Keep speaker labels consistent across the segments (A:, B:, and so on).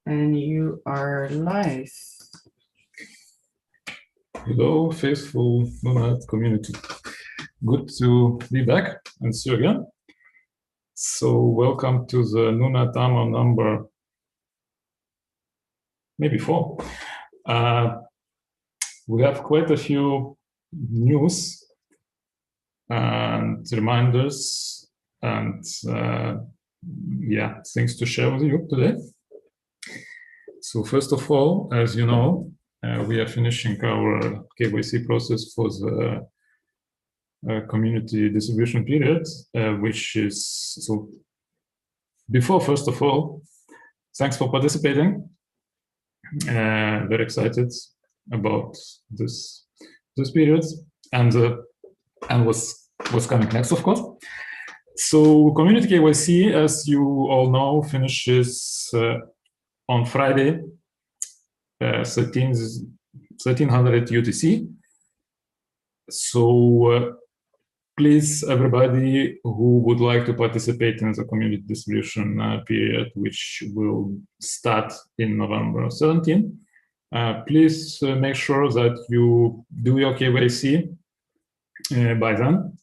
A: And you are live.
B: Hello, faithful NuNet community. Good to be back and see you again. So welcome to the NuNet AMA number maybe 4. We have quite a few news and reminders and things to share with you today. So first of all, as you know, we are finishing our KYC process for the community distribution period, which is, so before, first of all, thanks for participating. Very excited about this period and what's coming next, of course. So community KYC, as you all know, finishes on Friday, 1300 UTC. So please, everybody who would like to participate in the community distribution period, which will start in November 17, please make sure that you do your KYC by then,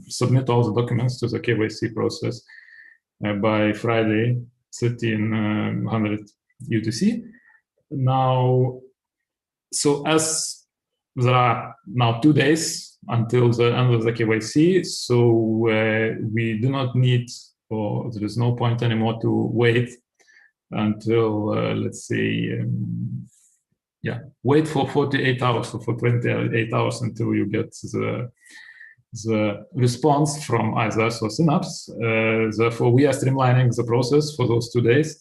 B: submit all the documents to the KYC process by Friday, 1300 UTC. Now, so as there are now 2 days until the end of the KYC, so we do not need, or there is no point anymore to wait until, let's say, wait for 48 hours or for 28 hours until you get the response from either or Synapse. Therefore, we are streamlining the process for those 2 days,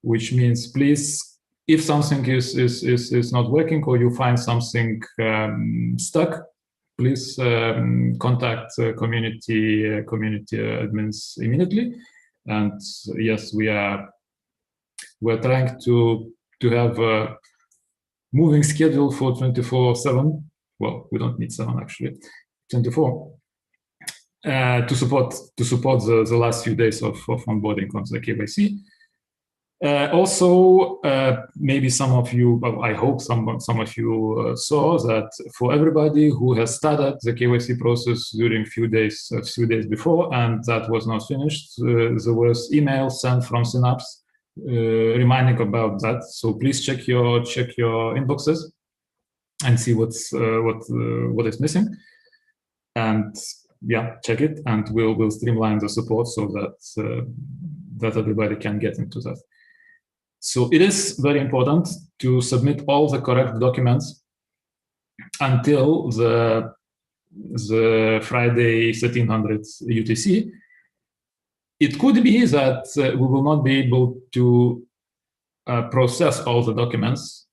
B: which means please, if something is not working or you find something stuck, please contact community admins immediately. And yes, we're trying to have a moving schedule for 24/7. Well, we don't need 7 actually, 24 to support the last few days of onboarding on the KYC. Also, maybe some of you, well, I hope some of you saw that for everybody who has started the KYC process during a few days before, and that was not finished, there was email sent from Synapse reminding about that. So please check your inboxes and see what is missing, and check it, and we'll streamline the support so that everybody can get into that. So it is very important to submit all the correct documents until the Friday 1300 UTC. It could be that we will not be able to process all the documents.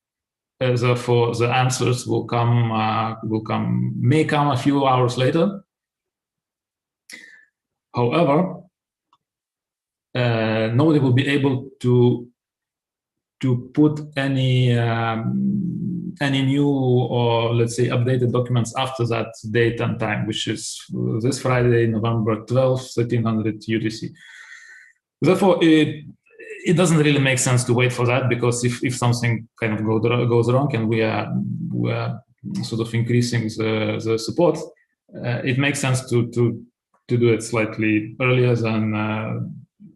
B: Therefore, the answers may come a few hours later. However, nobody will be able to put any new, or let's say updated documents after that date and time, which is this Friday, November 12th, 1300 UTC. Therefore, it doesn't really make sense to wait for that, because if something kind of goes wrong and we are sort of increasing the support, it makes sense to do it slightly earlier. Than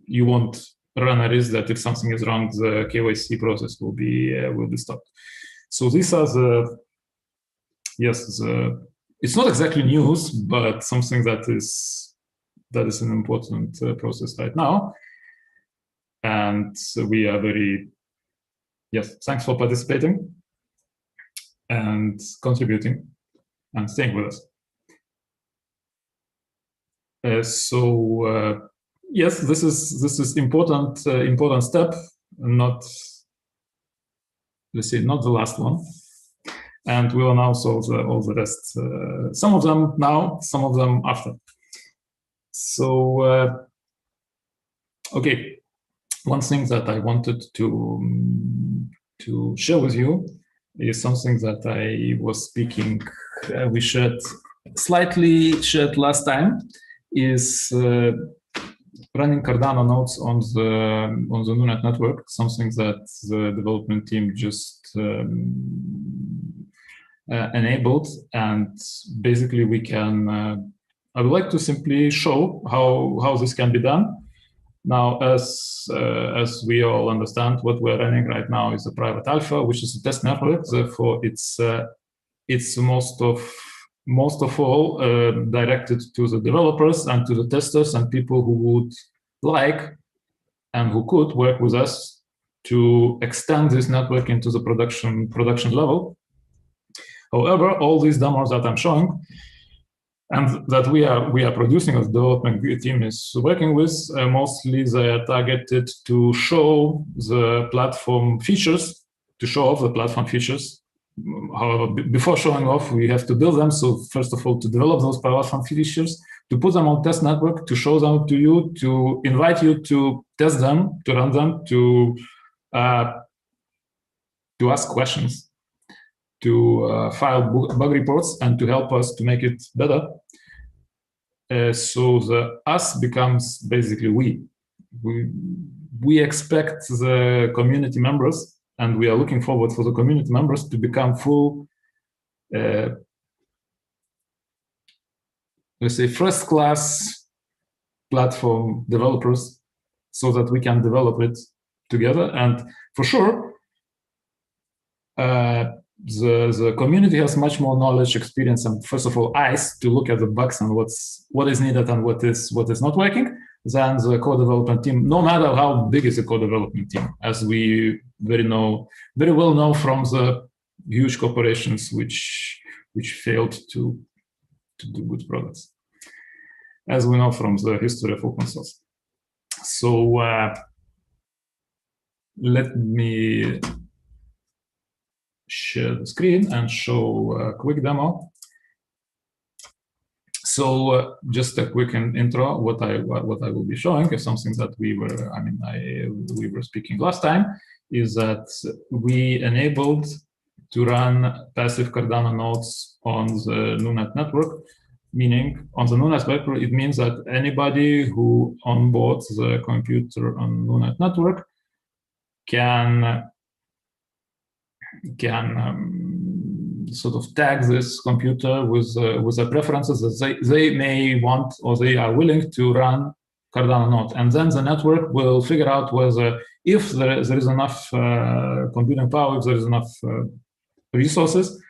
B: you won't run a risk that if something is wrong, the KYC process will be stopped. So these are it's not exactly news, but something that is an important process right now. And we are thanks for participating and contributing and staying with us. Yes, this is important step, not, let's say, not the last one, and we will now solve all the rest. Some of them now, some of them after. So, okay, one thing that I wanted to share with you is something that I was speaking. We shared last time. Is running Cardano nodes on the NuNet network, something that the development team just enabled, and basically we can. I would like to simply show how this can be done. Now, as we all understand, what we're running right now is a private alpha, which is a test network. Therefore, it's most of all directed to the developers and to the testers and people who would like and who could work with us to extend this network into the production level. However, all these demos that I'm showing and that we are producing as development team is working with, mostly they are targeted to show the platform features, to show off the platform features. However, before showing off, we have to build them. So first of all, to develop those platform features, to put them on test network, to show them to you, to invite you to test them, to run them, to ask questions, to file bug reports, and to help us to make it better. So the us becomes basically we. We expect the community members, and we are looking forward for the community members to become full, let's say, first-class platform developers, so that we can develop it together. And for sure, the community has much more knowledge, experience, and first of all, eyes to look at the bugs and what is needed and what is not working than the co-development team, no matter how big is the co-development team, as we very well know from the huge corporations which failed to do good products, as we know from the history of open source. So let me share the screen and show a quick demo. So just a quick intro. What I will be showing is something that we were speaking last time, is that we enabled to run passive Cardano nodes on the NuNet network. Meaning, on the NuNet network, it means that anybody who onboards the computer on NuNet network can sort of tag this computer with the preferences that they may want or they are willing to run Cardano node, and then the network will figure out whether, if there is enough computing power, if there is enough resources,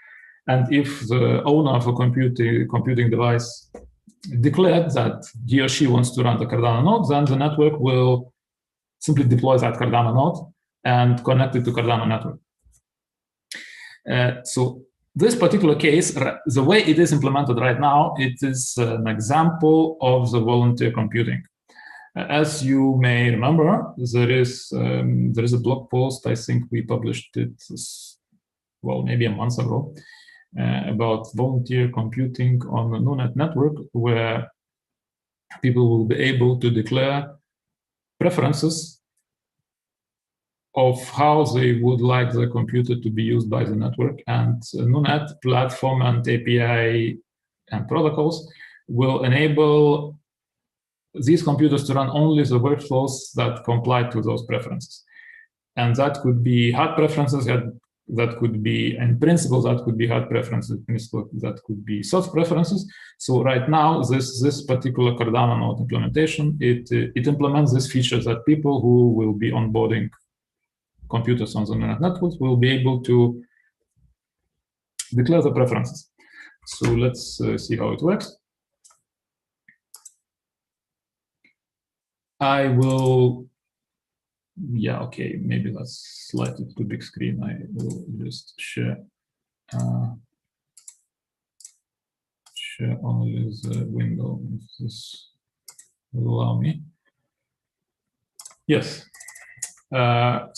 B: and if the owner of a computing device declared that he or she wants to run the Cardano node, then the network will simply deploy that Cardano node and connect it to Cardano network. So this particular case, the way it is implemented right now, it is an example of the volunteer computing. As you may remember, there is a blog post, I think we published it, well, maybe a month ago, about volunteer computing on the NuNet network, where people will be able to declare preferences of how they would like the computer to be used by the network, and NuNet platform and API and protocols will enable these computers to run only the workflows that comply to those preferences. And that could be hard preferences, that could be, in principle, that could be hard preferences, in principle, that could be soft preferences. So right now, this particular Cardano node implementation, it implements this feature that people who will be onboarding computers on the NuNet network will be able to declare the preferences. So let's see how it works. I will, yeah, okay, maybe that's slightly too big screen. I will just share only the window, if this will allow me. Yes. Okay,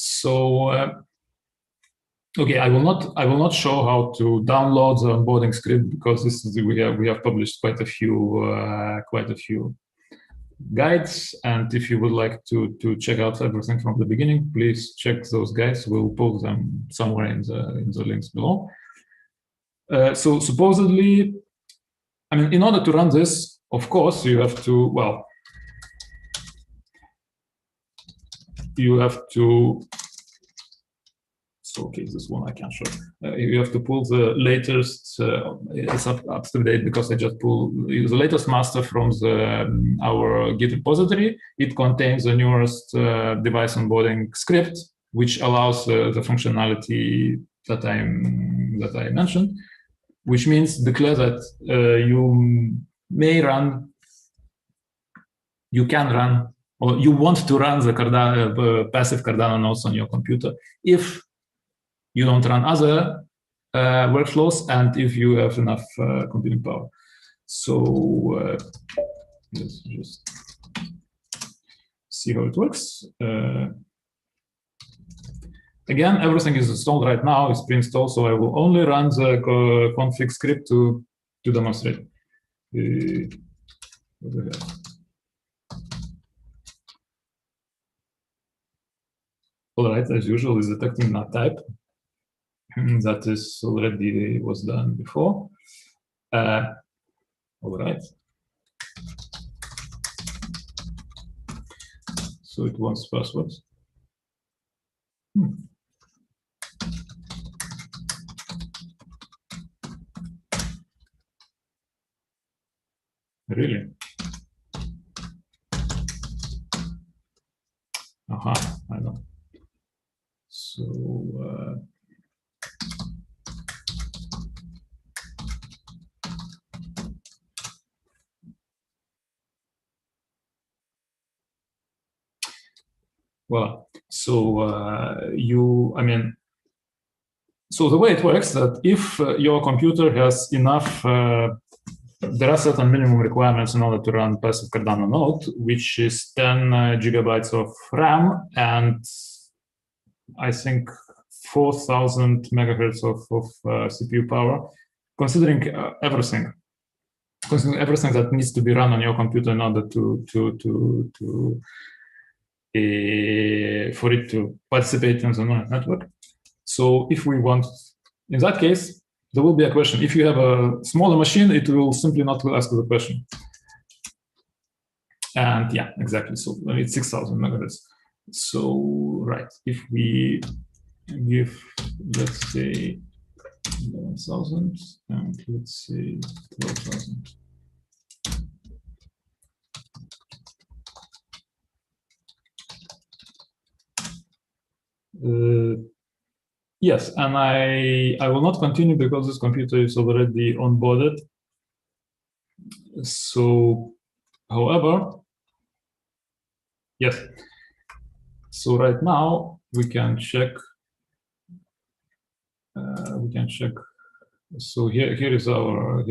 B: I will not show how to download the onboarding script, because this is we have published quite a few guides, and if you would like to check out everything from the beginning, please check those guides. We'll post them somewhere in the links below. So supposedly, I mean, in order to run this, of course, you have to, well, you have to. So, okay, this one I can't show. You have to pull the latest. It's up to date because I just pulled the latest master from our Git repository. It contains the newest device onboarding script, which allows the functionality that I mentioned, which means declare that you may run, you can run, or you want to run the passive Cardano nodes on your computer if you don't run other workflows and if you have enough computing power. So let's just see how it works. Again, everything is installed right now, it's pre-installed, so I will only run the config script to demonstrate. All right, as usual, is detecting NuNet type. That is already was done before. All right. So it wants passwords. Really? Aha, I know. So well, so so the way it works that if your computer has enough, there are certain minimum requirements in order to run passive Cardano node, which is 10 gigabytes of RAM and I think 4,000 megahertz of CPU power, considering everything that needs to be run on your computer in order for it to participate in the NuNet network. So if we want, in that case, there will be a question. If you have a smaller machine, it will simply not ask the question. And yeah, exactly. So it's 6,000 megahertz. So right, if we give, let's say 11,000 and let's say 12,000. Yes, and I will not continue because this computer is already onboarded. So, however, yes. So right now we can check. So here is our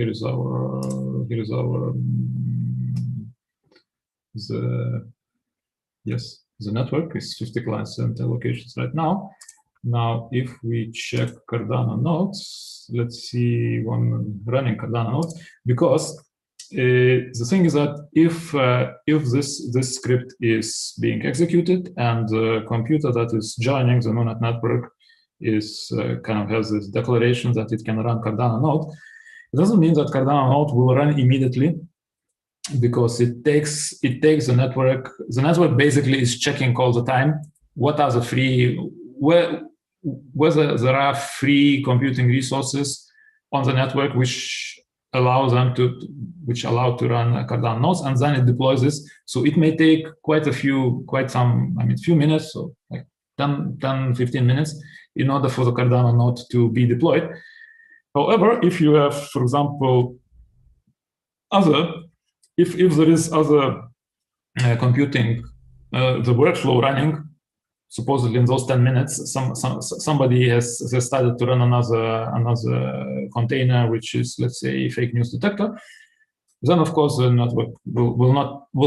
B: the network is 50 clients and locations right now. Now, if we check Cardano nodes, let's see one running Cardano node, because the thing is that if this script is being executed and the computer that is joining the NuNet network is kind of has this declaration that it can run Cardano node, it doesn't mean that Cardano node will run immediately, because it takes the network. The network basically is checking all the time what are the free, whether there are free computing resources on the network which allow them to run Cardano nodes, and then it deploys this. So it may take few minutes, so like 10, 15 minutes in order for the Cardano node to be deployed. However, if you have, for example, if there is other computing, the workflow running, supposedly in those 10 minutes, somebody has started to run another container, which is, let's say, fake news detector. Then, of course, the network will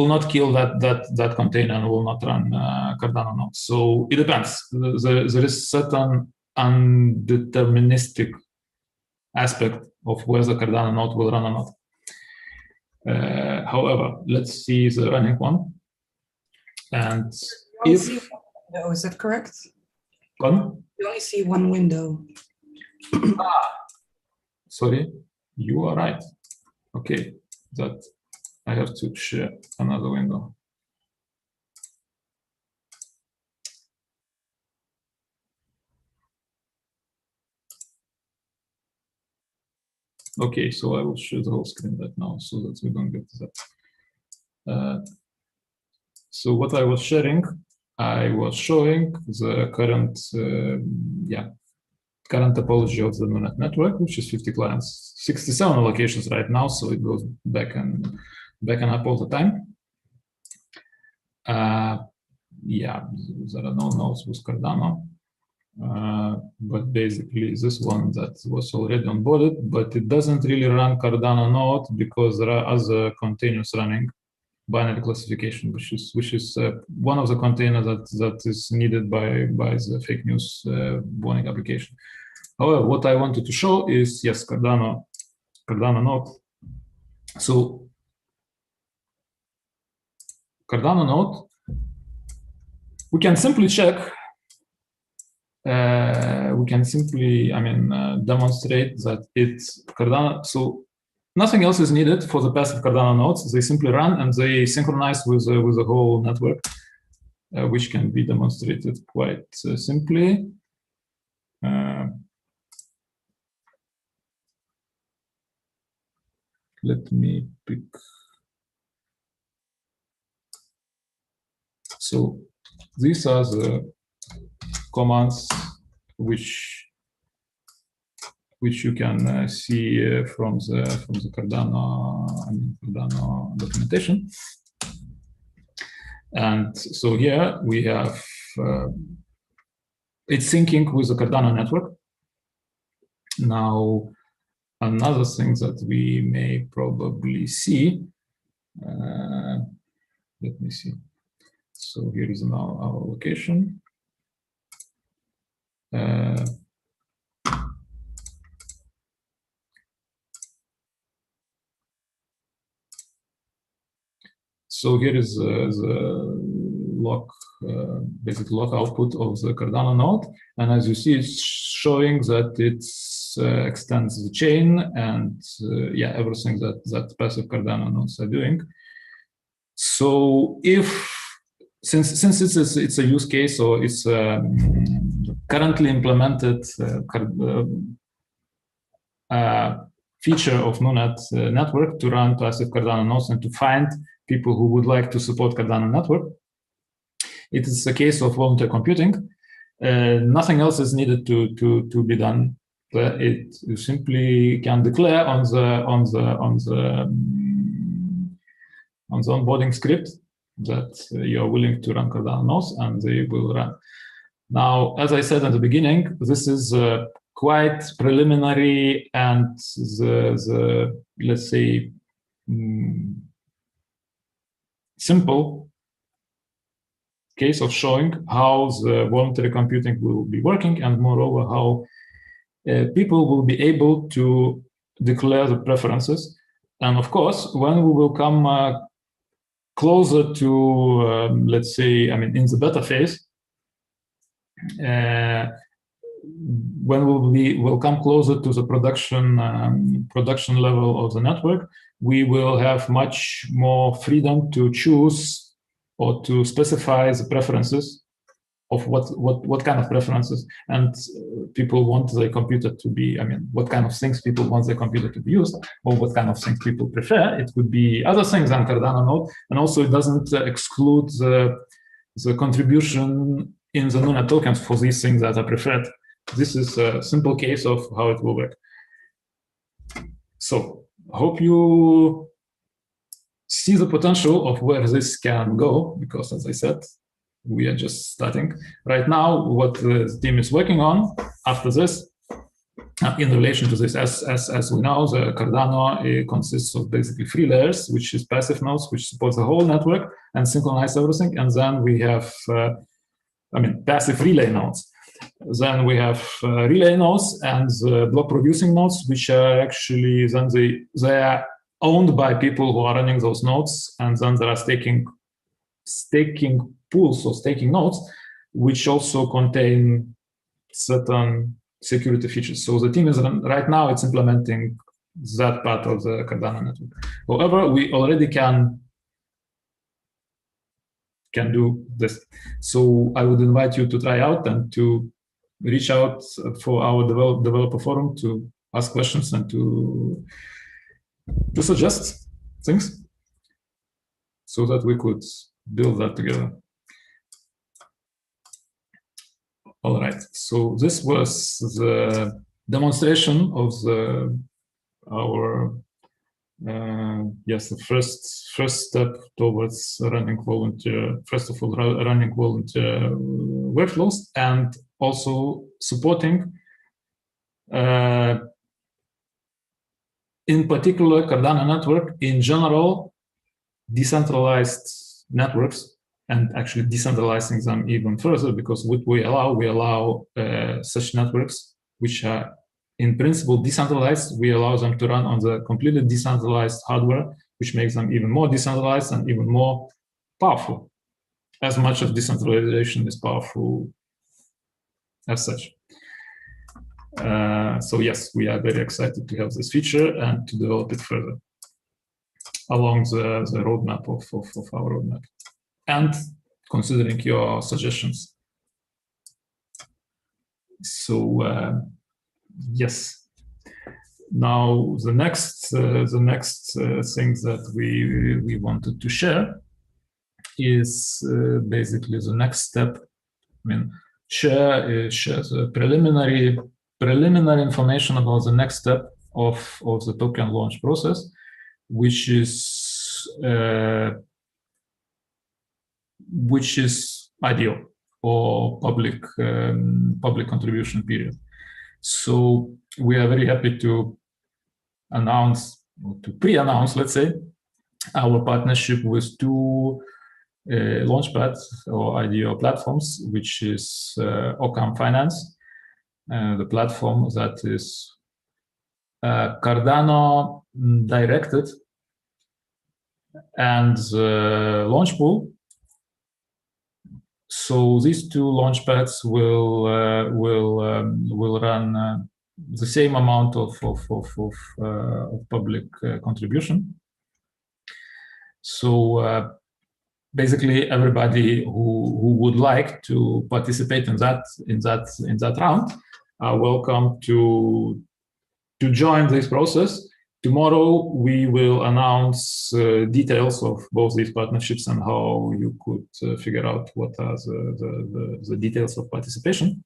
B: not kill that container and will not run Cardano nodes. So it depends. There is certain undeterministic aspect of whether Cardano node will run or not. However, let's see the running one. And if
A: window, is that correct?
B: Pardon?
A: You only see one window.
B: Sorry, you are right. Okay, that I have to share another window. Okay, so I will share the whole screen right now so that we don't get that. So what I was sharing, I was showing the current, current topology of the NuNet network, which is 50 clients, 67 allocations right now, so it goes back and up all the time. Yeah, there are no nodes with Cardano. But basically this one that was already onboarded, but it doesn't really run Cardano node because there are other containers running binary classification, which is one of the containers that is needed by the fake news warning application. However, what I wanted to show is, yes, Cardano node. So Cardano node, we can simply check. We can simply, demonstrate that it's Cardano. So nothing else is needed for the passive Cardano nodes. They simply run and they synchronize with the whole network, which can be demonstrated quite simply. Let me pick. So these are the commands which you can see from the Cardano documentation. And so here we have it's syncing with the Cardano network. Now, another thing that we may probably see, let me see. So here is now our location. So here is the log, basic log output of the Cardano node. And as you see, it's showing that it extends the chain and everything that passive Cardano nodes are doing. So since it's a use case, or it's currently implemented feature of NuNet network to run passive Cardano nodes and to find people who would like to support Cardano network. It is a case of voluntary computing. Nothing else is needed to be done. You simply can declare on the onboarding script that you're willing to run Cardano nodes, and they will run. Now, as I said at the beginning, this is quite preliminary and the let's say simple case of showing how the voluntary computing will be working, and moreover how people will be able to declare the preferences. And of course, when we will come closer to let's say, in the beta phase, when we'll come closer to the production level of the network, we will have much more freedom to choose or to specify the preferences of what kind of preferences and people want their computer to be, what kind of things people want their computer to be used, or what kind of things people prefer. It could be other things than Cardano node, and also it doesn't exclude the contribution in the NuNet tokens for these things that are preferred. This is a simple case of how it will work. So I hope you see the potential of where this can go, because as I said, we are just starting. Right now, what the team is working on after this, in relation to this, as we know, the Cardano consists of basically 3 layers, which is passive nodes, which supports the whole network and synchronize everything. And then we have, passive relay nodes. Then we have relay nodes and the block producing nodes, which are actually, then they are owned by people who are running those nodes. And then there are staking pools or staking nodes, which also contain certain security features. So the team is right now, it's implementing that part of the Cardano network. However, we already can do this. So I would invite you to try out and to reach out for our developer forum to ask questions and to suggest things so that we could build that together. All right, so this was the demonstration of our the first step towards running volunteer, first of all, running volunteer workflows, and also supporting, in particular, Cardano network, in general, decentralized networks, and actually decentralizing them even further, because what we allow such networks, which are in principle decentralized, we allow them to run on the completely decentralized hardware, which makes them even more decentralized and even more powerful, as much as decentralization is powerful as such. So yes, we are very excited to have this feature and to develop it further along the roadmap of our roadmap, and considering your suggestions. So yes, now the next thing that we wanted to share is basically the next step. I mean, share the preliminary information about the next step of the token launch process, which is IDO, or public contribution period. So we are very happy to announce, or to pre-announce, let's say, our partnership with two launchpads or IDO platforms, which is Occam Finance, the platform that is Cardano directed, and Launch Pool. So these two launchpads will run the same amount of public contribution. So basically, everybody who would like to participate in that round are welcome to join this process. Tomorrow, we will announce details of both these partnerships and how you could figure out what are the details of participation.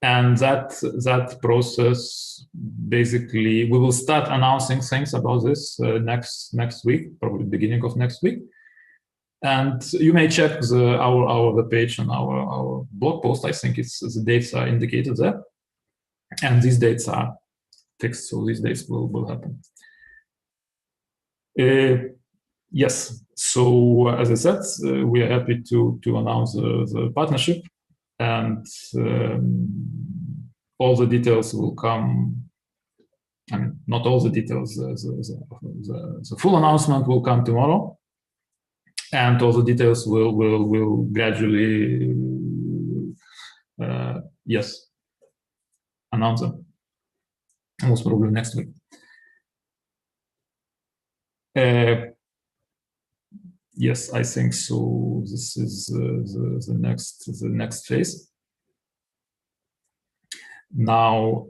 B: And that process, basically, we will start announcing things about this next week, probably beginning of next week. And you may check our webpage and our blog post. I think the dates are indicated there, and these dates are fixed, so these dates will happen. Yes, so as I said, we are happy to announce the partnership, and all the details will come. I mean, not all the details. The full announcement will come tomorrow, and all the details will gradually, yes, announce them. Most probably next week. Yes, I think so. This is the next phase. Now,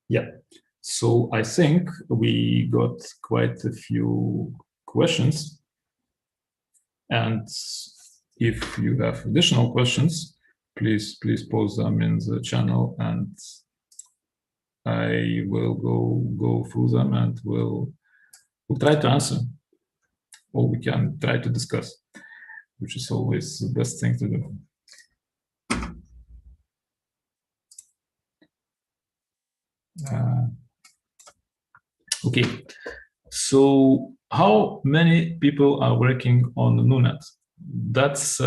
B: yeah. So I think we got quite a few questions, and if you have additional questions, please pose them in the channel, and I will go through them, and we'll try to answer, or we can try to discuss, which is always the best thing to do. Okay, so how many people are working on NuNet? That's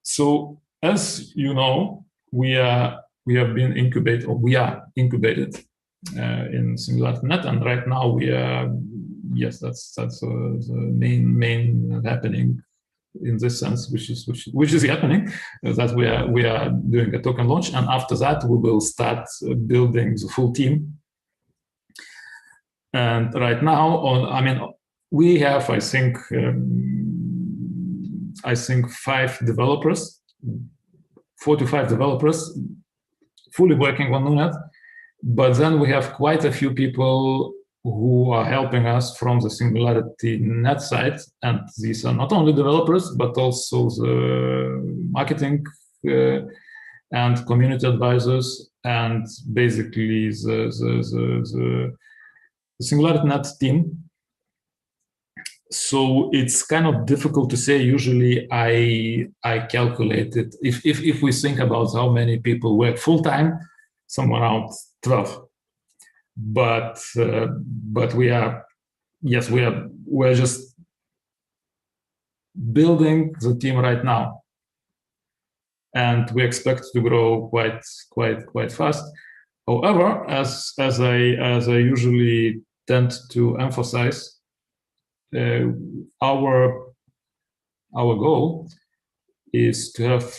B: so, as you know, we have been incubated, or we are incubated in SingularityNET, and right now we are, yes, that's the main happening in this sense, which is happening, that we are doing a token launch, and after that we will start building the full team. And right now, we have, I think, I think, 5 developers, 4 to 5 developers fully working on NuNet. But then we have quite a few people who are helping us from the SingularityNET side. And these are not only developers, but also the marketing and community advisors, and basically the SingularityNET team. So it's kind of difficult to say. Usually I calculate it. If we think about how many people work full-time, somewhere around 12. But we're just building the team right now, and we expect to grow quite fast. However, as I usually tend to emphasize, our goal is to have,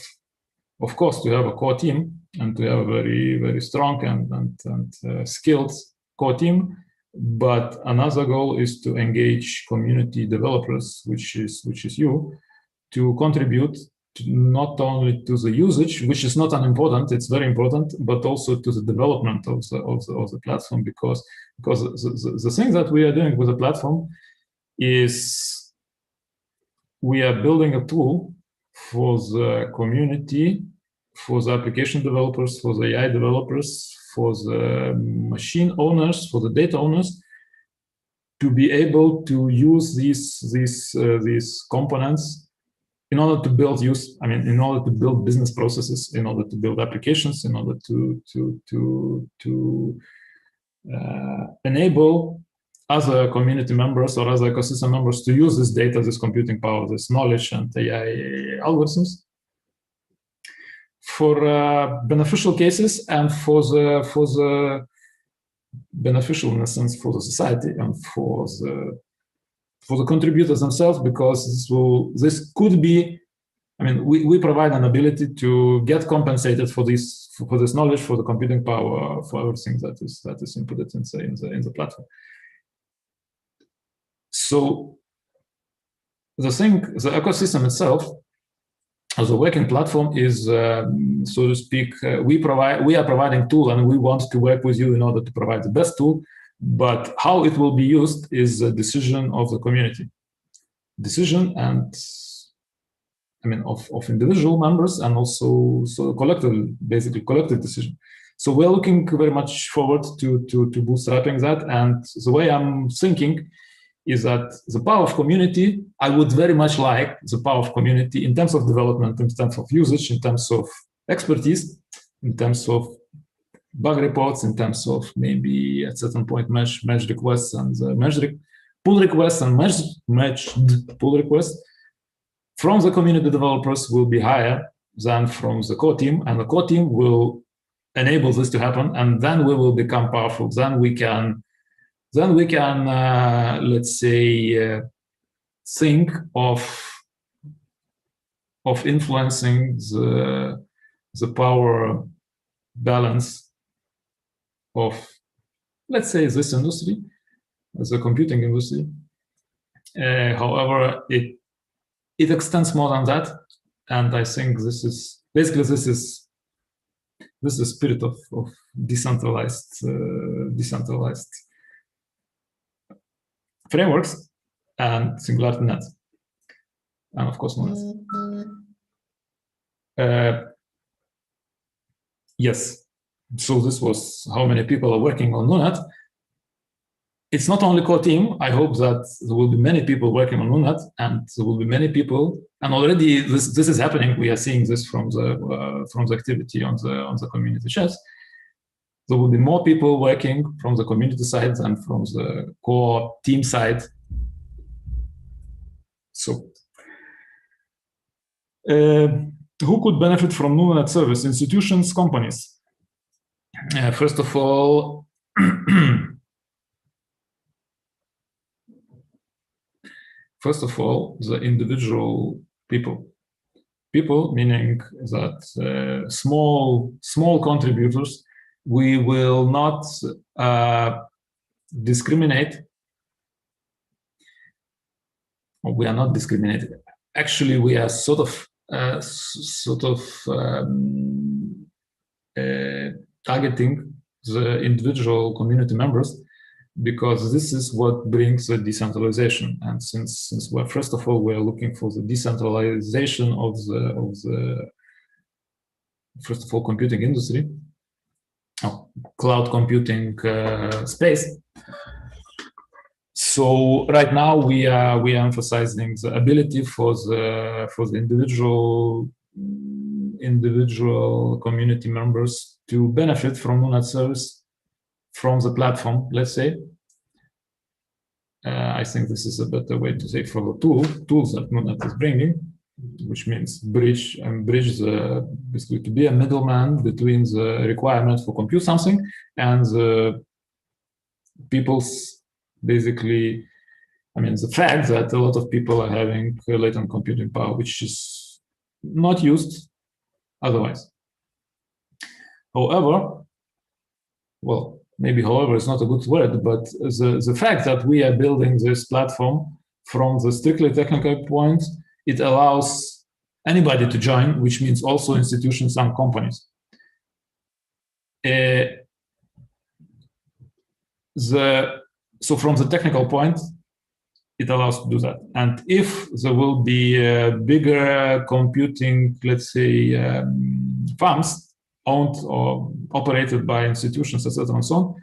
B: of course, to have a core team and to have a very strong and skilled core team. But another goal is to engage community developers, which is you, to contribute not only to the usage, which is not unimportant, it's very important, but also to the development of the platform, because the thing that we are doing with the platform is we are building a tool for the community, for the application developers, for the AI developers, for the machine owners, for the data owners, to be able to use these components in order to build in order to build business processes, in order to build applications, in order to enable other community members or other ecosystem members to use this data, this computing power, this knowledge and AI algorithms for beneficial cases and for the beneficial, in a sense, for the society and for the contributors themselves, because this could be, we provide an ability to get compensated for this knowledge, for the computing power, for everything that is inputted in the platform. So the ecosystem itself, as a working platform, is, so to speak, we are providing tool, and we want to work with you in order to provide the best tool. But how it will be used is a decision of the community, decision and of individual members, and also basically collective decision. So we're looking very much forward to bootstrapping that. And the way I'm thinking is that the power of community, I would very much like the power of community in terms of development, in terms of usage, in terms of expertise, in terms of bug reports, in terms of maybe at certain point merge requests and pull requests and merged pull requests from the community developers will be higher than from the core team, and the core team will enable this to happen, and then we will become powerful. Then we can let's say think of influencing the power balance of, let's say, this industry, the computing industry. However, it extends more than that, and I think this is the spirit of decentralized frameworks and SingularityNET, and of course NuNet. Yes, so this was how many people are working on NuNet. It's not only core team. I hope that there will be many people working on NuNet, and there will be many people, and already this is happening. We are seeing this from the activity on the community chats. There will be more people working from the community side than from the core team side. So, who could benefit from NuNet service? Institutions, companies. First of all, the individual people. People, meaning that small contributors. We will not discriminate. We are not discriminating. actually we are sort of targeting the individual community members, because this is what brings the decentralization. And since we're, first of all, we're looking for the decentralization of the first of all, computing industry, cloud computing space. So right now we are emphasizing the ability for the individual community members to benefit from NuNet service from the platform, let's say. I think this is a better way to say, for the tools that NuNet is bringing, which means bridge the, basically to be a middleman between the requirement for compute something and the people's, basically, I mean, the fact that a lot of people are having latent computing power, which is not used otherwise. However, well, maybe however is not a good word, but the fact that we are building this platform from the strictly technical point, it allows anybody to join, which means also institutions and companies. So from the technical point, it allows to do that. And if there will be bigger computing, let's say, farms owned or operated by institutions, etc., and so on,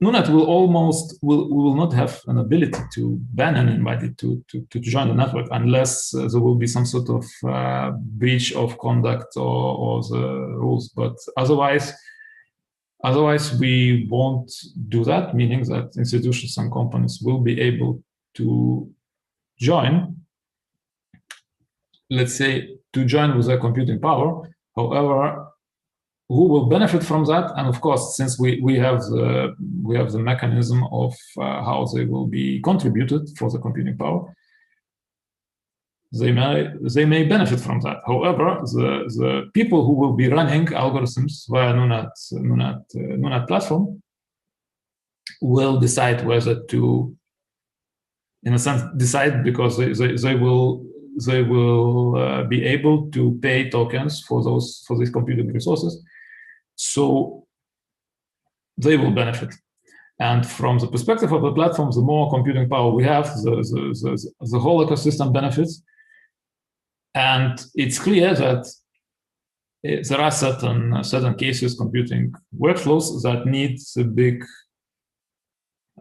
B: NuNet will not have an ability to ban anybody to join the network unless there will be some sort of breach of conduct or the rules. But otherwise we won't do that, meaning that institutions and companies will be able to join, let's say, to join with their computing power. However, who will benefit from that? And of course, since we have the mechanism of how they will be contributed for the computing power, they may benefit from that. However, the people who will be running algorithms via NuNet platform will decide whether to, in a sense, decide, because they will be able to pay tokens for these computing resources. So they will benefit. And from the perspective of the platform, the more computing power we have, the whole ecosystem benefits. And it's clear that there are certain cases, computing workflows that need the big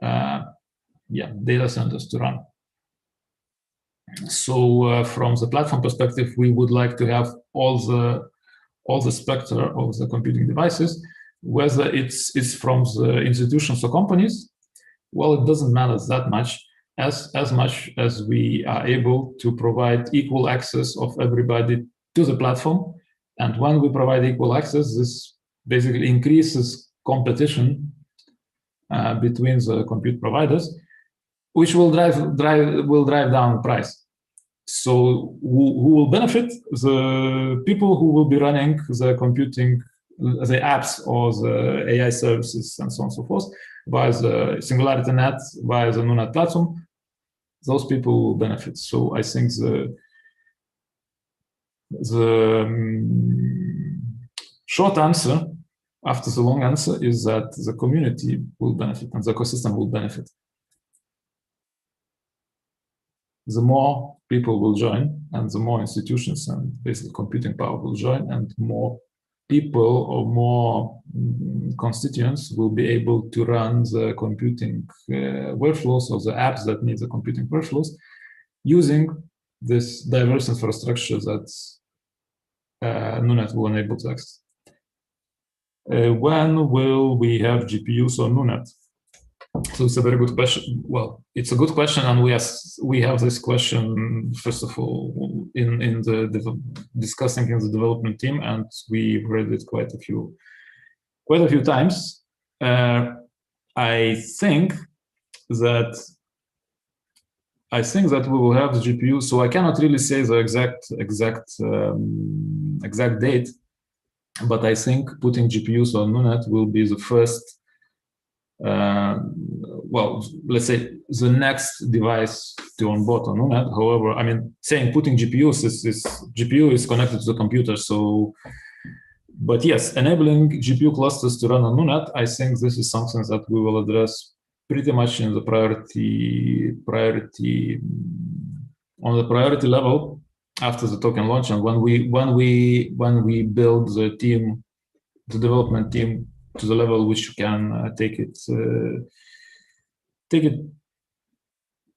B: data centers to run. So from the platform perspective, we would like to have all the spectrum of the computing devices, whether it's from the institutions or companies. Well, it doesn't matter that much, as much as we are able to provide equal access of everybody to the platform. And when we provide equal access, this basically increases competition between the compute providers, which will drive down price. So who will benefit? The people who will be running the computing, the apps or the AI services and so on and so forth, via the SingularityNET, via the NuNet platform, those people will benefit. So I think the short answer after the long answer is that the community will benefit and the ecosystem will benefit. The more people will join, and the more institutions and basically computing power will join, and more people or more constituents will be able to run the computing workflows or the apps that need the computing workflows using this diverse infrastructure that NuNet will enable to access. When will we have GPUs on NuNet? So it's a very good question. Well, it's a good question, and we have this question first of all in discussing in the development team, and we read it quite a few times. I think that we will have the GPU. So I cannot really say the exact date, but I think putting GPUs on NuNet will be the first well, let's say the next device to onboard on NuNet. However, I mean, saying putting GPUs is GPU is connected to the computer. So, but yes, enabling GPU clusters to run on NuNet, I think this is something that we will address pretty much in the priority on the priority level after the token launch, and when we build the team, the development team, to the level which you can take it,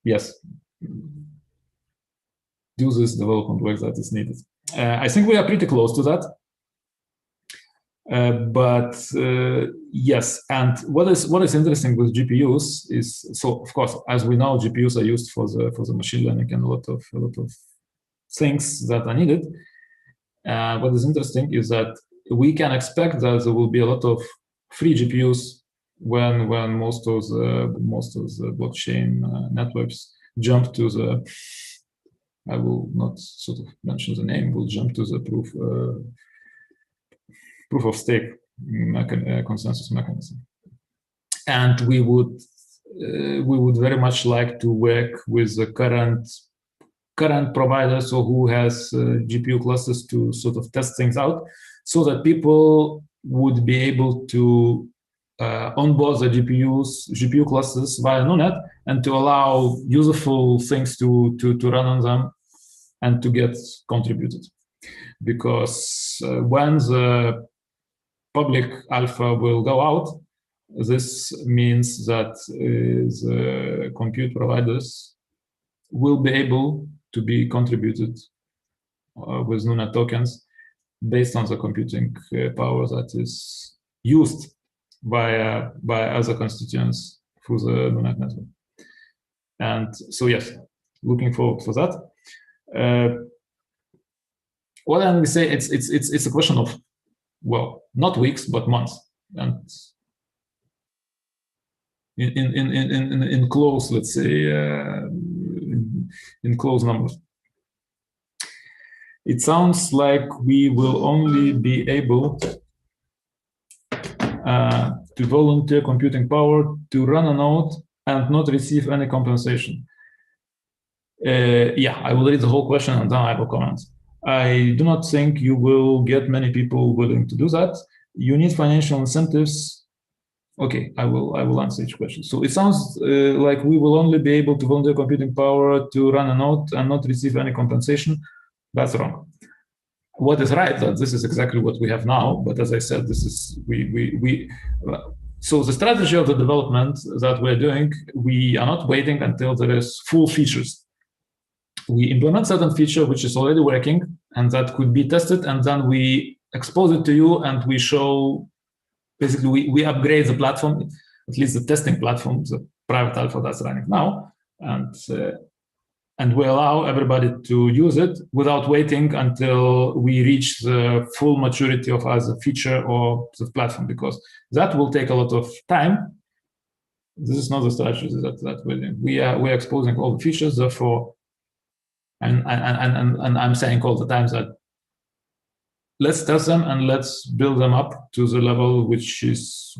B: yes, do this development work that is needed. I think we are pretty close to that. Yes, and what is interesting with GPUs is, so of course, as we know, GPUs are used for the machine learning and a lot of things that are needed. What is interesting is that we can expect that there will be a lot of free GPUs when most of the blockchain networks jump to the, I will not sort of mention the name, will jump to the proof of stake consensus mechanism. And we would very much like to work with the current providers, or who has GPU clusters, to sort of test things out, so that people would be able to onboard the GPU clusters via NuNet, and to allow useful things to run on them and to get contributed. Because when the public alpha will go out, this means that the compute providers will be able to be contributed with NuNet tokens based on the computing power that is used by other constituents through the NuNet network. And so, yes, looking forward for that. What I'm going to say, it's a question of, well, not weeks but months, and in close, let's say, in close numbers. It sounds like we will only be able to volunteer computing power to run a node and not receive any compensation. Yeah, I will read the whole question and then I will comment. I do not think you will get many people willing to do that. You need financial incentives. Okay, I will answer each question. So it sounds like we will only be able to volunteer computing power to run a node and not receive any compensation. That's wrong. What is right, that this is exactly what we have now. But as I said, this is so the strategy of the development that we're doing, we are not waiting until there is full features. We implement certain feature which is already working and that could be tested, and then we expose it to you and we show, basically we upgrade the platform, at least the testing platform, the private alpha that's running now, and we allow everybody to use it without waiting until we reach the full maturity of either feature or the platform, because that will take a lot of time. This is not the strategy that we're doing. We're exposing all the features, therefore. And I'm saying all the time that let's test them and let's build them up to the level which is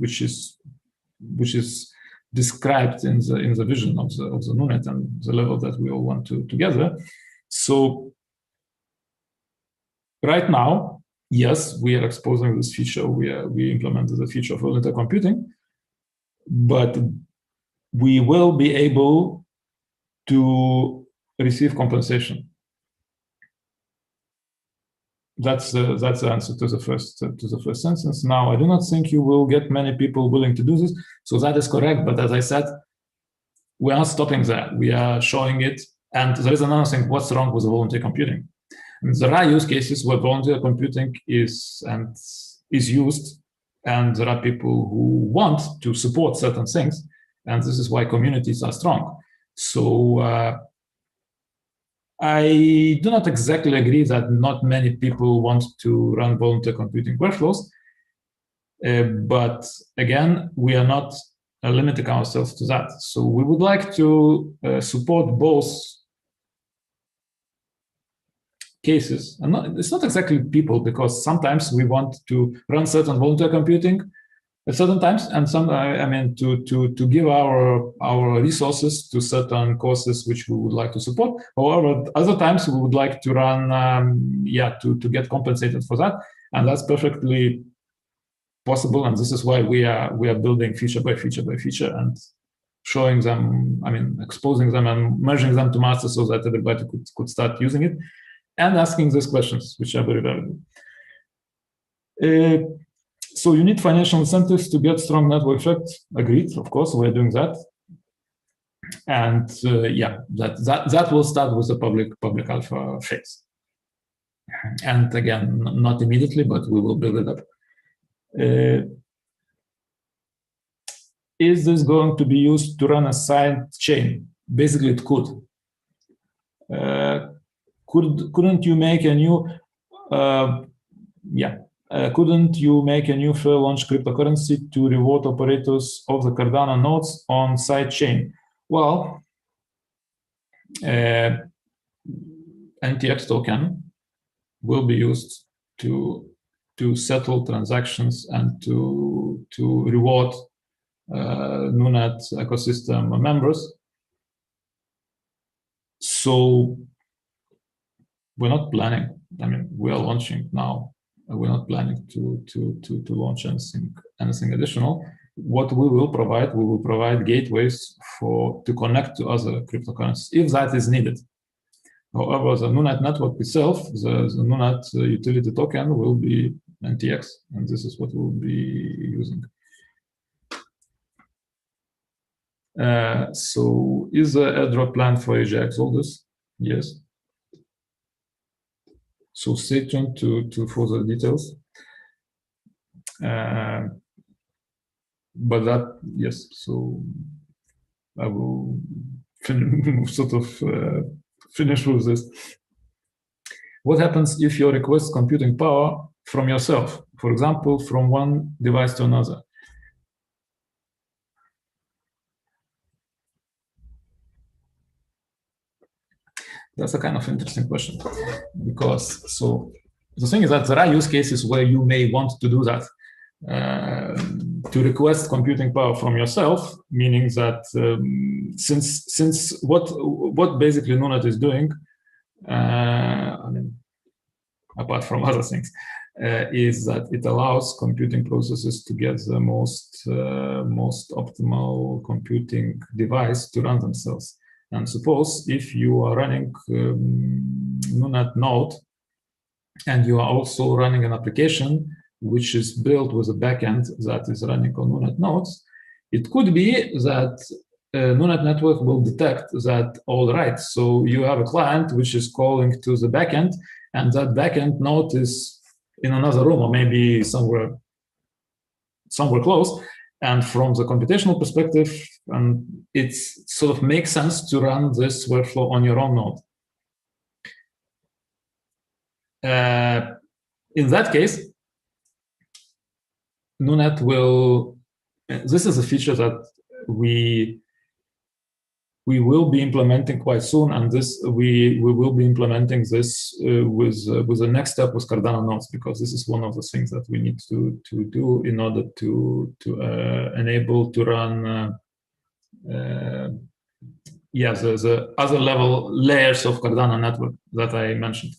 B: described in the vision of the NuNet, and the level that we all want to together. So right now, yes, we are exposing this feature. We implemented the feature of volunteer computing, but we will be able to receive compensation. That's the answer to the first sentence. Now, I do not think you will get many people willing to do this. So that is correct. But as I said, we are not stopping there. We are showing it. And there is another thing. What's wrong with the volunteer computing? I mean, there are use cases where volunteer computing is used, and there are people who want to support certain things, and this is why communities are strong. So I do not exactly agree that not many people want to run volunteer computing workflows, but again, we are not limiting ourselves to that. So we would like to support both cases, and it's not exactly people, because sometimes we want to run certain volunteer computing at certain times, and some, I mean, to give our resources to certain courses which we would like to support. However, other times we would like to run, to get compensated for that, and that's perfectly possible. And this is why we are building feature by feature by feature and showing them, I mean, exposing them and merging them to master so that everybody could start using it and asking these questions, which are very valuable. So you need financial incentives to get strong network effect. Agreed, of course, we're doing that. And that will start with the public alpha phase. And again, not immediately, but we will build it up. Is this going to be used to run a side chain? Basically, it could. Couldn't you make a new, couldn't you make a new fair launch cryptocurrency to reward operators of the Cardano nodes on side chain? Well, NTX token will be used to settle transactions and to reward NuNet ecosystem members. So we're not planning. I mean, we are launching now. We're not planning to launch anything additional. What we will provide gateways to connect to other cryptocurrencies if that is needed. However, the NuNet network itself, the NuNet utility token, will be NTX, and this is what we'll be using. So, is the airdrop plan for AJAX holders? Yes. So stay tuned to further details. But that, yes, so I will finish with this. What happens if you request computing power from yourself, for example, from one device to another? That's a kind of interesting question, because so the thing is that there are use cases where you may want to do that, to request computing power from yourself, meaning that since what basically NuNet is doing, I mean, apart from other things, is that it allows computing processes to get the most optimal computing device to run themselves. And suppose if you are running NuNet node and you are also running an application which is built with a backend that is running on NuNet nodes, it could be that NuNet network will detect that, all right, so you have a client which is calling to the backend, and that backend node is in another room or maybe somewhere close. And from the computational perspective, it sort of makes sense to run this workflow on your own node. In that case, NuNet will, this is a feature that we will be implementing quite soon, and we will be implementing this with the next step with Cardano nodes, because this is one of the things that we need to do in order to enable to run the other layers of Cardano network that I mentioned,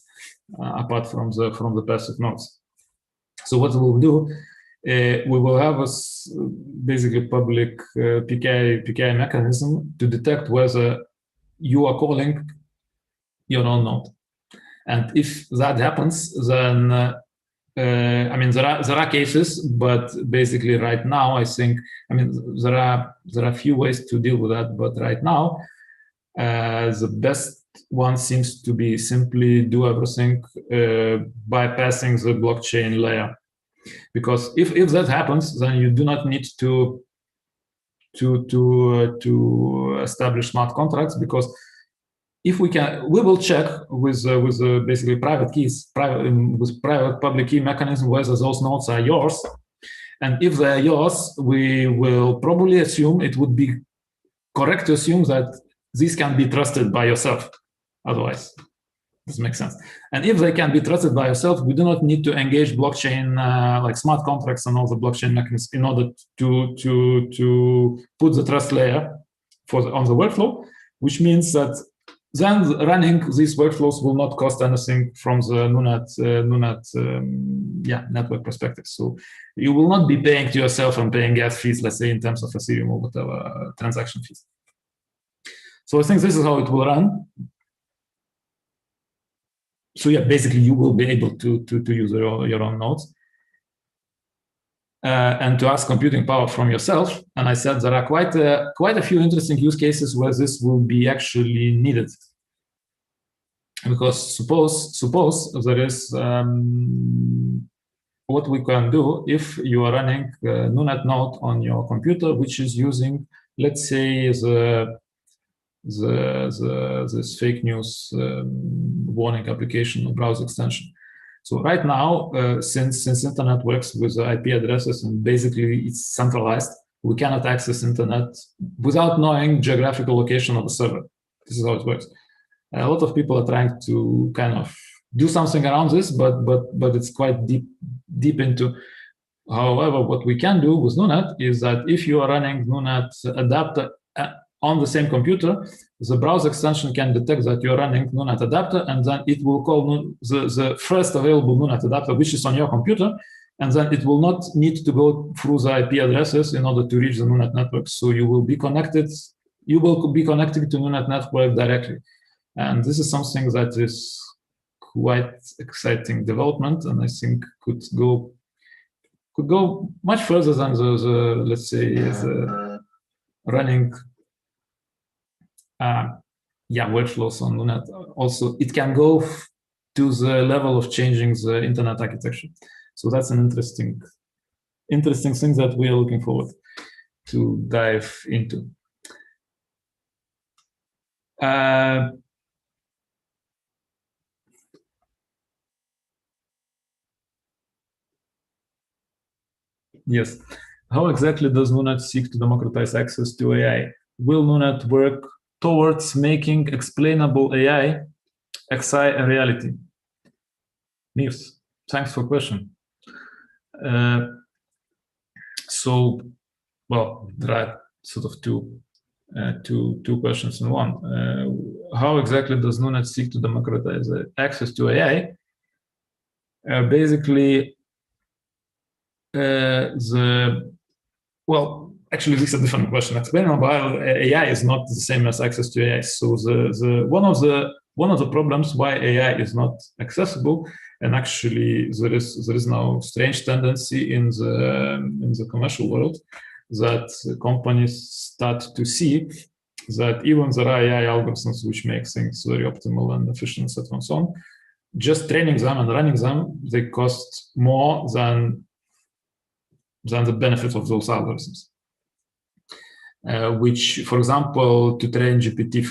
B: apart from the passive nodes. So what we will do, we will have a basically public PKI mechanism to detect whether you are calling your own node. And if that happens, then I mean, there are cases, but basically right now, I think, I mean, there are a few ways to deal with that, but right now, the best one seems to be simply do everything bypassing the blockchain layer. Because if that happens, then you do not need to establish smart contracts, because if we will check with basically private keys, with private public key mechanism whether those nodes are yours, and if they are yours, we will probably assume it would be correct to assume that these can be trusted by yourself. Otherwise, This makes sense. And if they can be trusted by yourself, we do not need to engage blockchain like smart contracts and all the blockchain mechanisms in order to put the trust layer on the workflow, which means that then running these workflows will not cost anything from the NuNet network perspective. So you will not be paying to yourself and paying gas fees, let's say in terms of Ethereum or whatever transaction fees. So I think this is how it will run. So yeah, basically you will be able to use your own nodes. And to ask computing power from yourself. And I said there are quite a few interesting use cases where this will be actually needed. Because suppose there is what we can do if you are running a NuNet node on your computer, which is using, let's say, this fake news warning application or browser extension. So right now, since internet works with IP addresses and basically it's centralized, we cannot access internet without knowing geographical location of the server. This is how it works. A lot of people are trying to kind of do something around this, but it's quite deep into. However, what we can do with NuNet is that if you are running NuNet adapter on the same computer, the browser extension can detect that you're running NuNet adapter, and then it will call the first available NuNet adapter, which is on your computer, and then it will not need to go through the IP addresses in order to reach the NuNet network. So you will be connected. You will be connected to NuNet network directly, and this is something that is quite exciting development, and I think could go much further than the let's say the running workflows on NuNet. Also, it can go to the level of changing the internet architecture. So that's an interesting thing that we are looking forward to dive into. Yes. How exactly does NuNet seek to democratize access to AI? Will NuNet work towards making explainable AI XI a reality? Nils, thanks for question. So, well, there are sort of two questions in one. How exactly does NuNet seek to democratize access to AI? Basically, actually, this is a different question. Explainable AI is not the same as access to AI. So one of the problems why AI is not accessible, and actually there is now strange tendency in the commercial world that companies start to see that even there are AI algorithms which make things very optimal and efficient, etc. and so on, just training them and running them, they cost more than the benefit of those algorithms. Which, for example, to train GPT-3,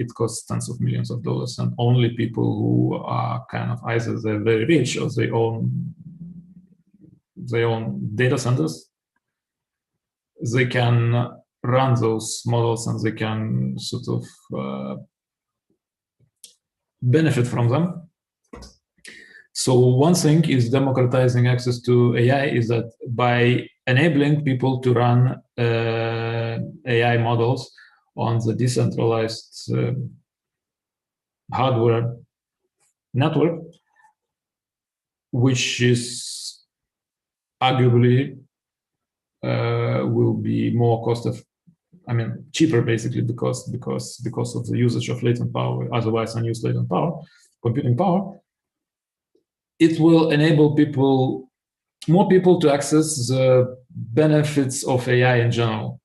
B: it costs tens of millions of dollars, and only people who are kind of either they're very rich or they own data centers, they can run those models and they can sort of benefit from them. So one thing is democratizing access to AI is that by enabling people to run AI models on the decentralized hardware network, which is arguably will be more cheaper basically because of the usage of latent power, otherwise unused latent power, computing power. It will enable more people to access the benefits of AI in general.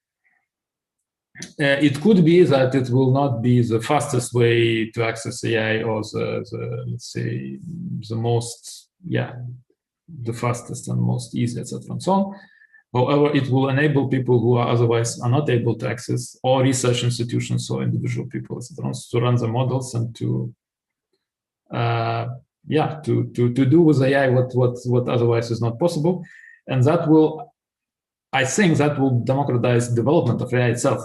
B: It could be that it will not be the fastest way to access AI or let's say the fastest and most easy, etc. and so on. However, it will enable people who are otherwise not able to access, or research institutions or individual people, etc., to run the models and to do with AI what otherwise is not possible. And I think that will democratize development of AI itself,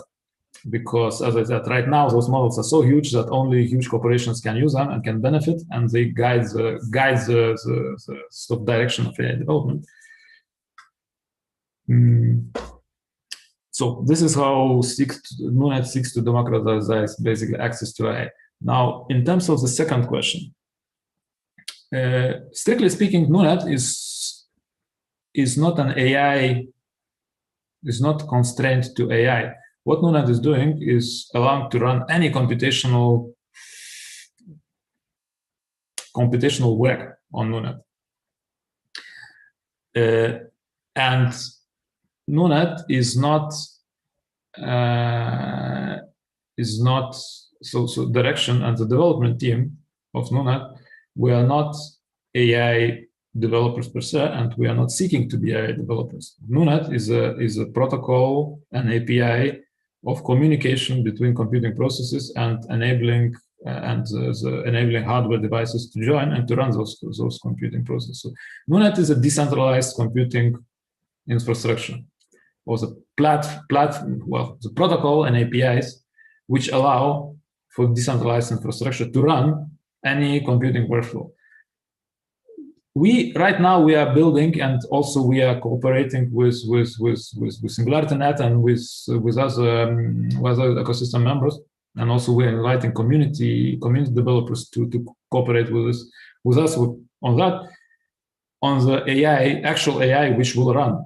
B: because, as I said, right now those models are so huge that only huge corporations can use them and can benefit, and they guide the sort of direction of AI development. So this is how NuNet seeks to democratize basically access to AI. Now, in terms of the second question, strictly speaking, NuNet is not an AI, is not constrained to AI. What NuNet is doing is allowing to run any computational work on NuNet. And NuNet is not so direction and the development team of NuNet, we are not AI developers per se, and we are not seeking to be AI developers. NuNet is a protocol, an API of communication between computing processes and enabling enabling hardware devices to join and to run those computing processes. So NuNet is a decentralized computing infrastructure, or the the protocol and APIs which allow for decentralized infrastructure to run any computing workflow. Right now we are building, and also we are cooperating with SingularityNET and with other ecosystem members, and also we are inviting community developers to cooperate with us on the AI, actual AI, which will run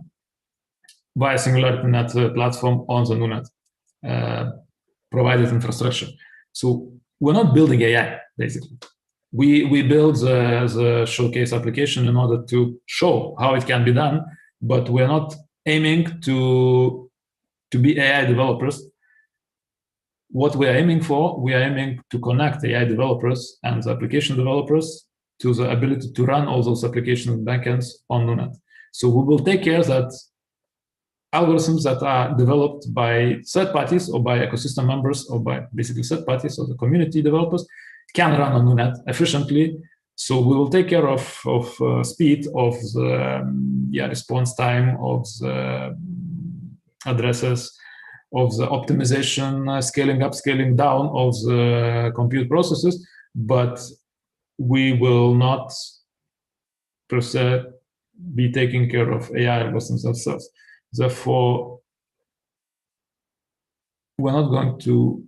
B: via SingularityNET platform on the NuNet provided infrastructure. So we're not building AI, basically. We build the showcase application in order to show how it can be done, but we're not aiming to be AI developers. What we are aiming for, we are aiming to connect AI developers and the application developers to the ability to run all those application backends on NuNet. So we will take care that algorithms that are developed by third parties or by ecosystem members or by basically third parties or the community developers can run on NuNet efficiently. So we will take care of speed, of the response time, of the addresses, of the optimization, scaling up, scaling down of the compute processes, but we will not per se be taking care of AI algorithms themselves. Therefore, we're not going to,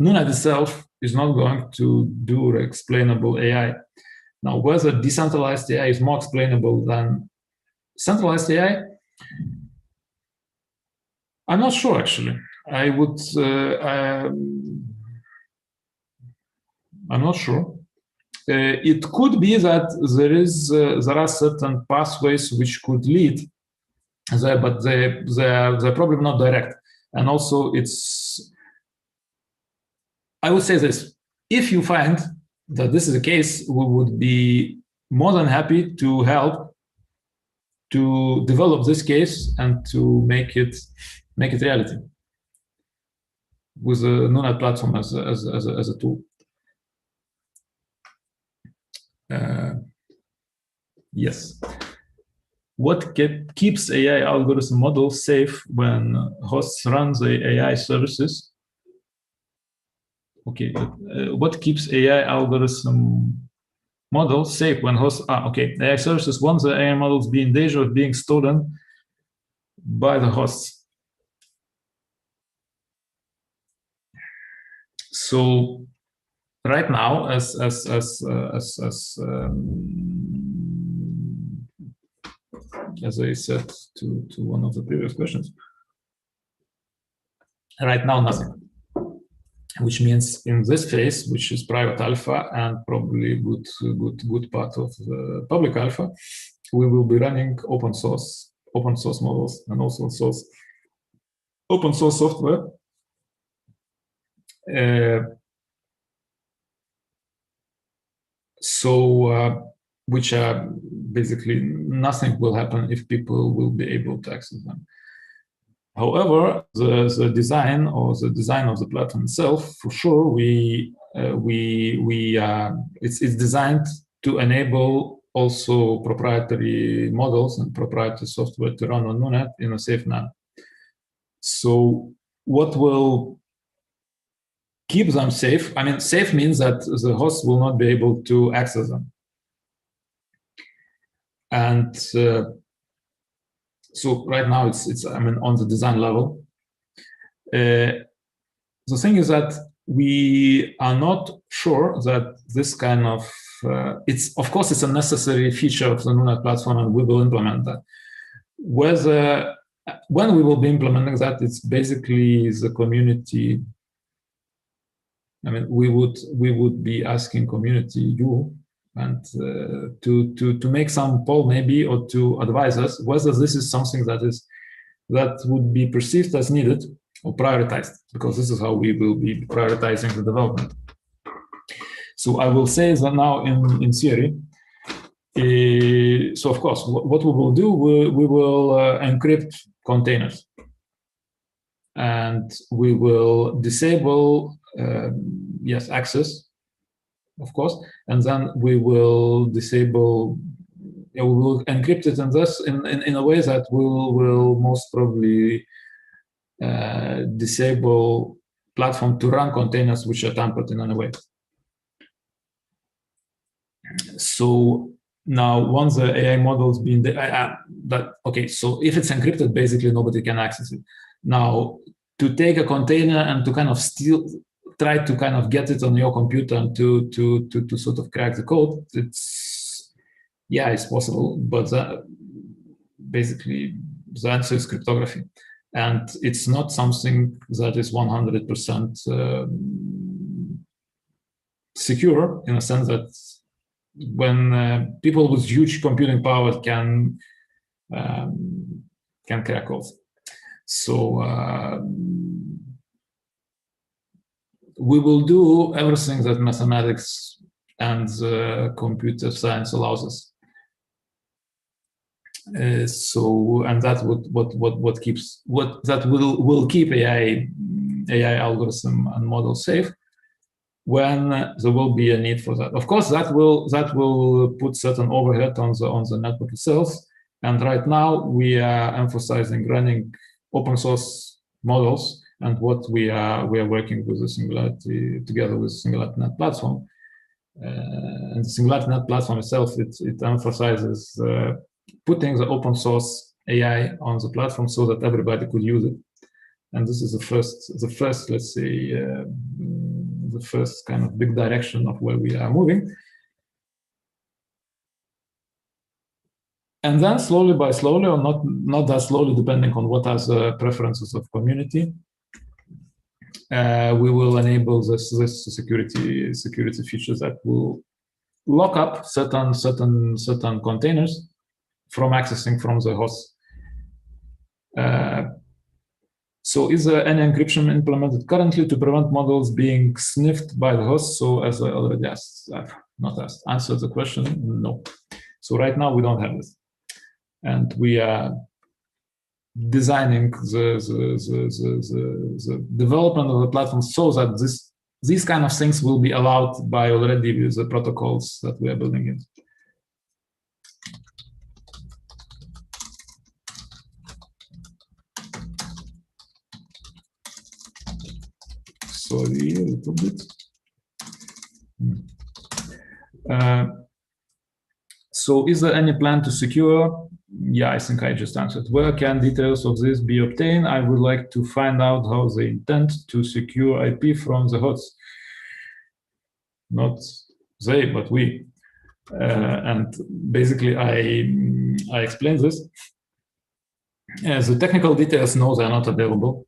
B: NuNet itself is not going to do explainable AI. Now, whether decentralized AI is more explainable than centralized AI, I'm not sure, actually. I'm not sure. It could be that there are certain pathways which could lead there, but they're probably not direct. And also, I would say this: if you find that this is the case, we would be more than happy to help to develop this case and to make it reality with the NuNet platform as a tool. Yes. What keeps AI algorithm models safe when hosts run the AI services? Okay, what keeps AI algorithm models safe when hosts? Okay, AI services want the AI models be in danger of being stolen by the hosts. So right now, as I said to one of the previous questions, right now nothing. Which means in this phase, which is private alpha and probably good part of the public alpha, we will be running open source models and also open source software. Which are basically nothing will happen if people will be able to access them. However, the design of the platform itself, for sure, it's designed to enable also proprietary models and proprietary software to run on NuNet in a safe manner. So what will keep them safe? I mean, safe means that the host will not be able to access them. And so right now it's I mean, on the design level. The thing is that we are not sure that this kind of, it's of course it's a necessary feature of the NuNet platform, and we will implement that. Whether when we will be implementing that, it's basically the community. I mean, we would be asking community, you, and to make some poll maybe, or to advise us whether this is something that would be perceived as needed or prioritized, because this is how we will be prioritizing the development. So I will say that now in theory. So of course, what we will do, we will encrypt containers, and we will disable access, of course, and then we will disable. We will encrypt it in a way that will most probably disable platform to run containers which are tampered in any way. So now, once the AI models being okay, so if it's encrypted, basically nobody can access it. Now, to take a container and to kind of try to kind of get it on your computer and to sort of crack the code, it's possible, but basically the answer is cryptography, and it's not something that is 100% secure, in a sense that when people with huge computing power can crack codes. So we will do everything that mathematics and computer science allows us. And that will keep AI algorithm and model safe when there will be a need for that. Of course, that will put certain overhead on the network itself. And right now we are emphasizing running open source models, and what we are working with the Singularity together with SingularityNET platform. And the SingularityNET platform itself, it emphasizes putting the open source AI on the platform so that everybody could use it. And this is the first, let's say, the first kind of big direction of where we are moving. And then slowly by slowly, or not that slowly, depending on what are the preferences of community, we will enable this security features that will lock up certain containers from accessing from the host. So is there any encryption implemented currently to prevent models being sniffed by the host? So as I already answered the question, no. So right now we don't have this. And we are designing the development of the platform so that these kind of things will be allowed by already the protocols that we are building in. Sorry, a little bit. So is there any plan to secure? Yeah, I think I just answered. Where can details of this be obtained? I would like to find out how they intend to secure IP from the hosts. Not they, but we. And basically, I explained this. The technical details, no, they are not available.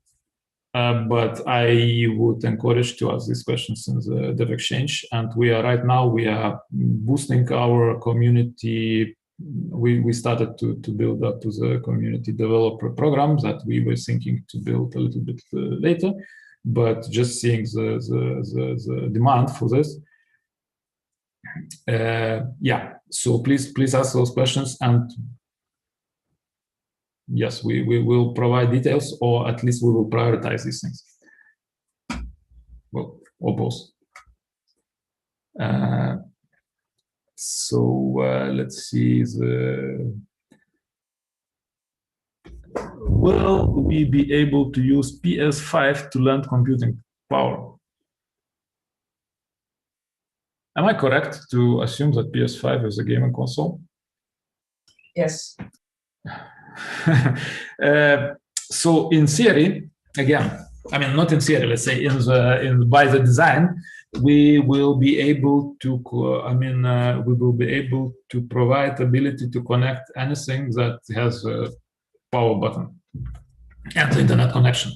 B: But I would encourage to ask these questions in the Dev Exchange. And right now we are boosting our community. We started to build up to the community developer program that we were thinking to build a little bit later, but just seeing the demand for this. So please ask those questions, and yes, we will provide details, or at least we will prioritize these things. Well, or both. So let's see will we be able to use PS5 to lend computing power? Am I correct to assume that PS5 is a gaming console?
A: Yes.
B: So in theory, again, I mean, not in theory, let's say by the design, we will be able to, we will be able to provide ability to connect anything that has a power button and the internet connection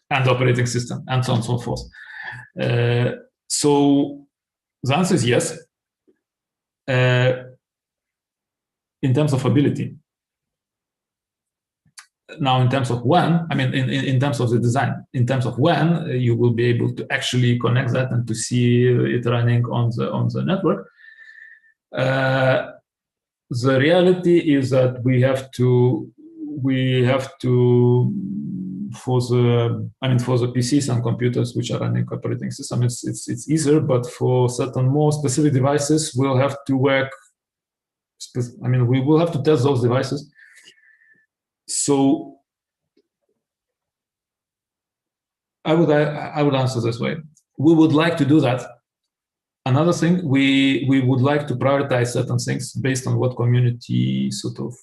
B: and operating system and so on and so forth. So the answer is yes. In terms of ability. Now, in terms of when, I mean, in terms of the design, in terms of when you will be able to actually connect that and to see it running on the network, the reality is that we have to for the PCs and computers which are running operating system, it's easier, but for certain more specific devices, we'll have to work. We will have to test those devices. So I would answer this way. We would like to do that. Another thing, we would like to prioritize certain things based on what community sort of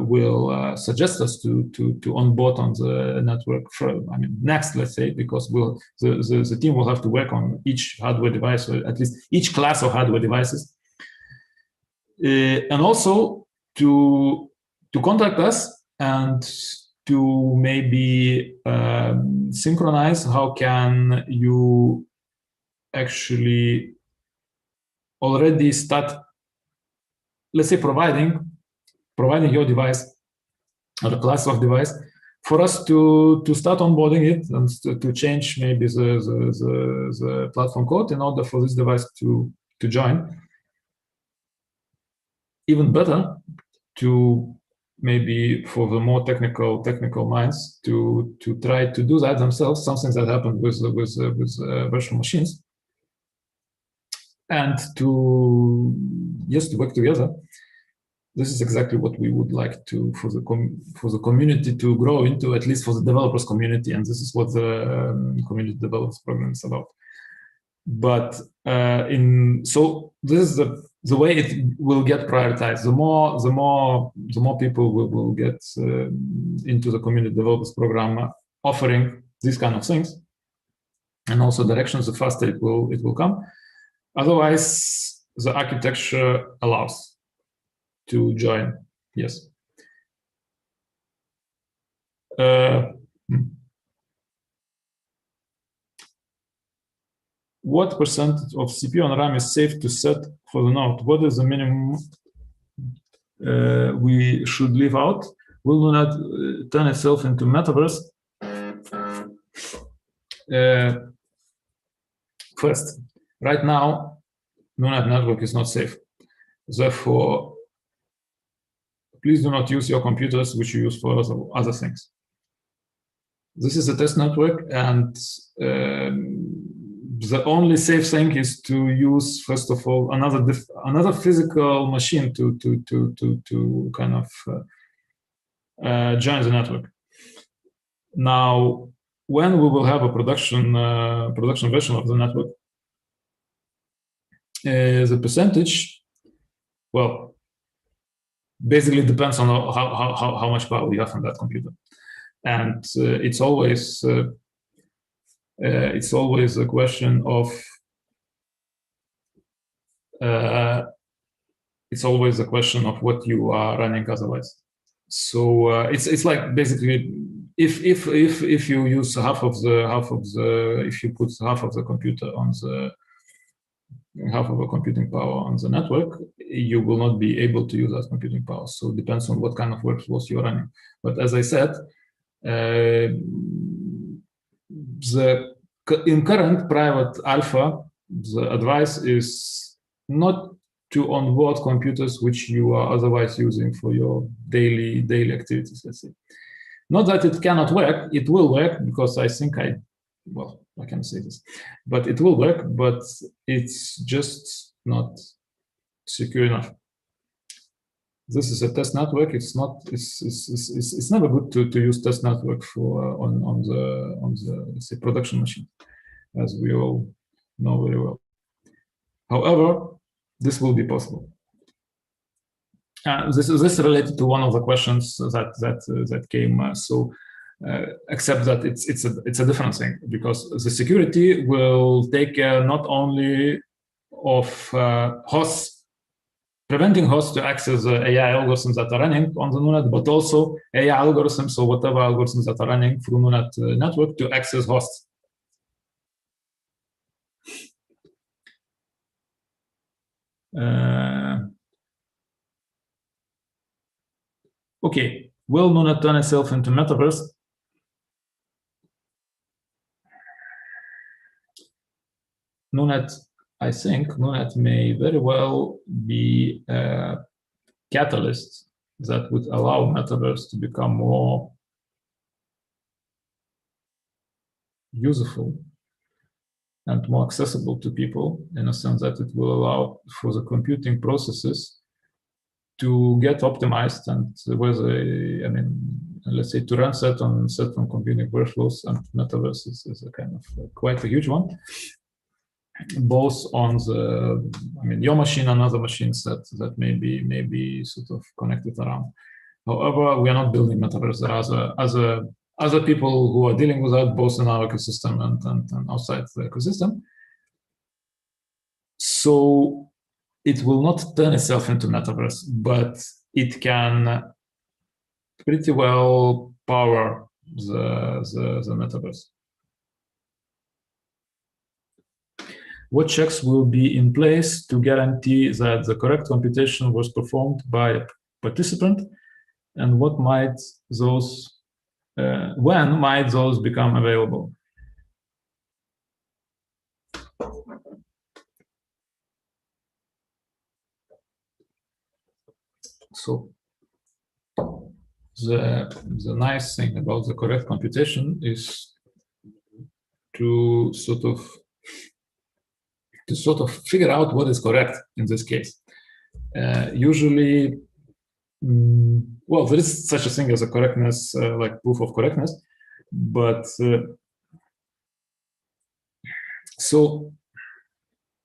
B: will suggest us to onboard on the network. Next, let's say, because the team will have to work on each hardware device, or at least each class of hardware devices, and also to contact us and to maybe synchronize how can you actually already start, let's say, providing your device or a class of device for us to start onboarding it and to change maybe the platform code in order for this device to join. Even better, to maybe for the more technical minds to try to do that themselves, something that happened with virtual machines, and to work together. This is exactly what we would like to for the community to grow into, at least for the developers community, and this is what the community developers program is about. But so this is the way it will get prioritized. The more people will get into the community developers program offering these kind of things, and also directions, the faster it will come. Otherwise, the architecture allows to join. Yes. What percentage of CPU and RAM is safe to set for the node? What is the minimum we should leave out? Will NuNet turn itself into metaverse? First, right now, NuNet network is not safe. Therefore, please do not use your computers which you use for other things. This is a test network, and the only safe thing is to use, first of all, another physical machine to kind of join the network. Now, when we will have a production version of the network, the percentage, well, basically depends on how much power you have on that computer, and it's always a question of what you are running otherwise. So it's like basically if you use if you put half of the computer on half of the computing power on the network, you will not be able to use that computing power. So it depends on what kind of workflows you're running. But as I said, in current private alpha, the advice is not to onboard computers which you are otherwise using for your daily activities, let's say. Not that it cannot work, it will work, because I think I can say this, but it will work, but it's just not secure enough. this is a test network. It's not. It's never good to use test network for on the let's say production machine, as we all know very well. However, this will be possible. This is related to one of the questions that came. Except that it's a different thing, because the security will take care not only of hosts, preventing hosts to access AI algorithms that are running on the NuNet, but also AI algorithms or whatever algorithms that are running through NuNet network to access hosts. Okay, will NuNet turn itself into metaverse? NuNet, I think NuNet may very well be a catalyst that would allow metaverse to become more useful and more accessible to people, in a sense that it will allow for the computing processes to get optimized, and whether, I mean, let's say to run certain computing workflows, and metaverse is a kind of quite a huge one, both on the, I mean, your machine and other machines that may be sort of connected around. However, we are not building metaverse. There are other people who are dealing with that, both in our ecosystem and outside the ecosystem. So it will not turn itself into metaverse, but it can pretty well power the metaverse. What checks will be in place to guarantee that the correct computation was performed by a participant, and what might those, when might those become available? So the nice thing about the correct computation is to sort of figure out what is correct in this case. Usually, well, there is such a thing as a correctness, like proof of correctness, but so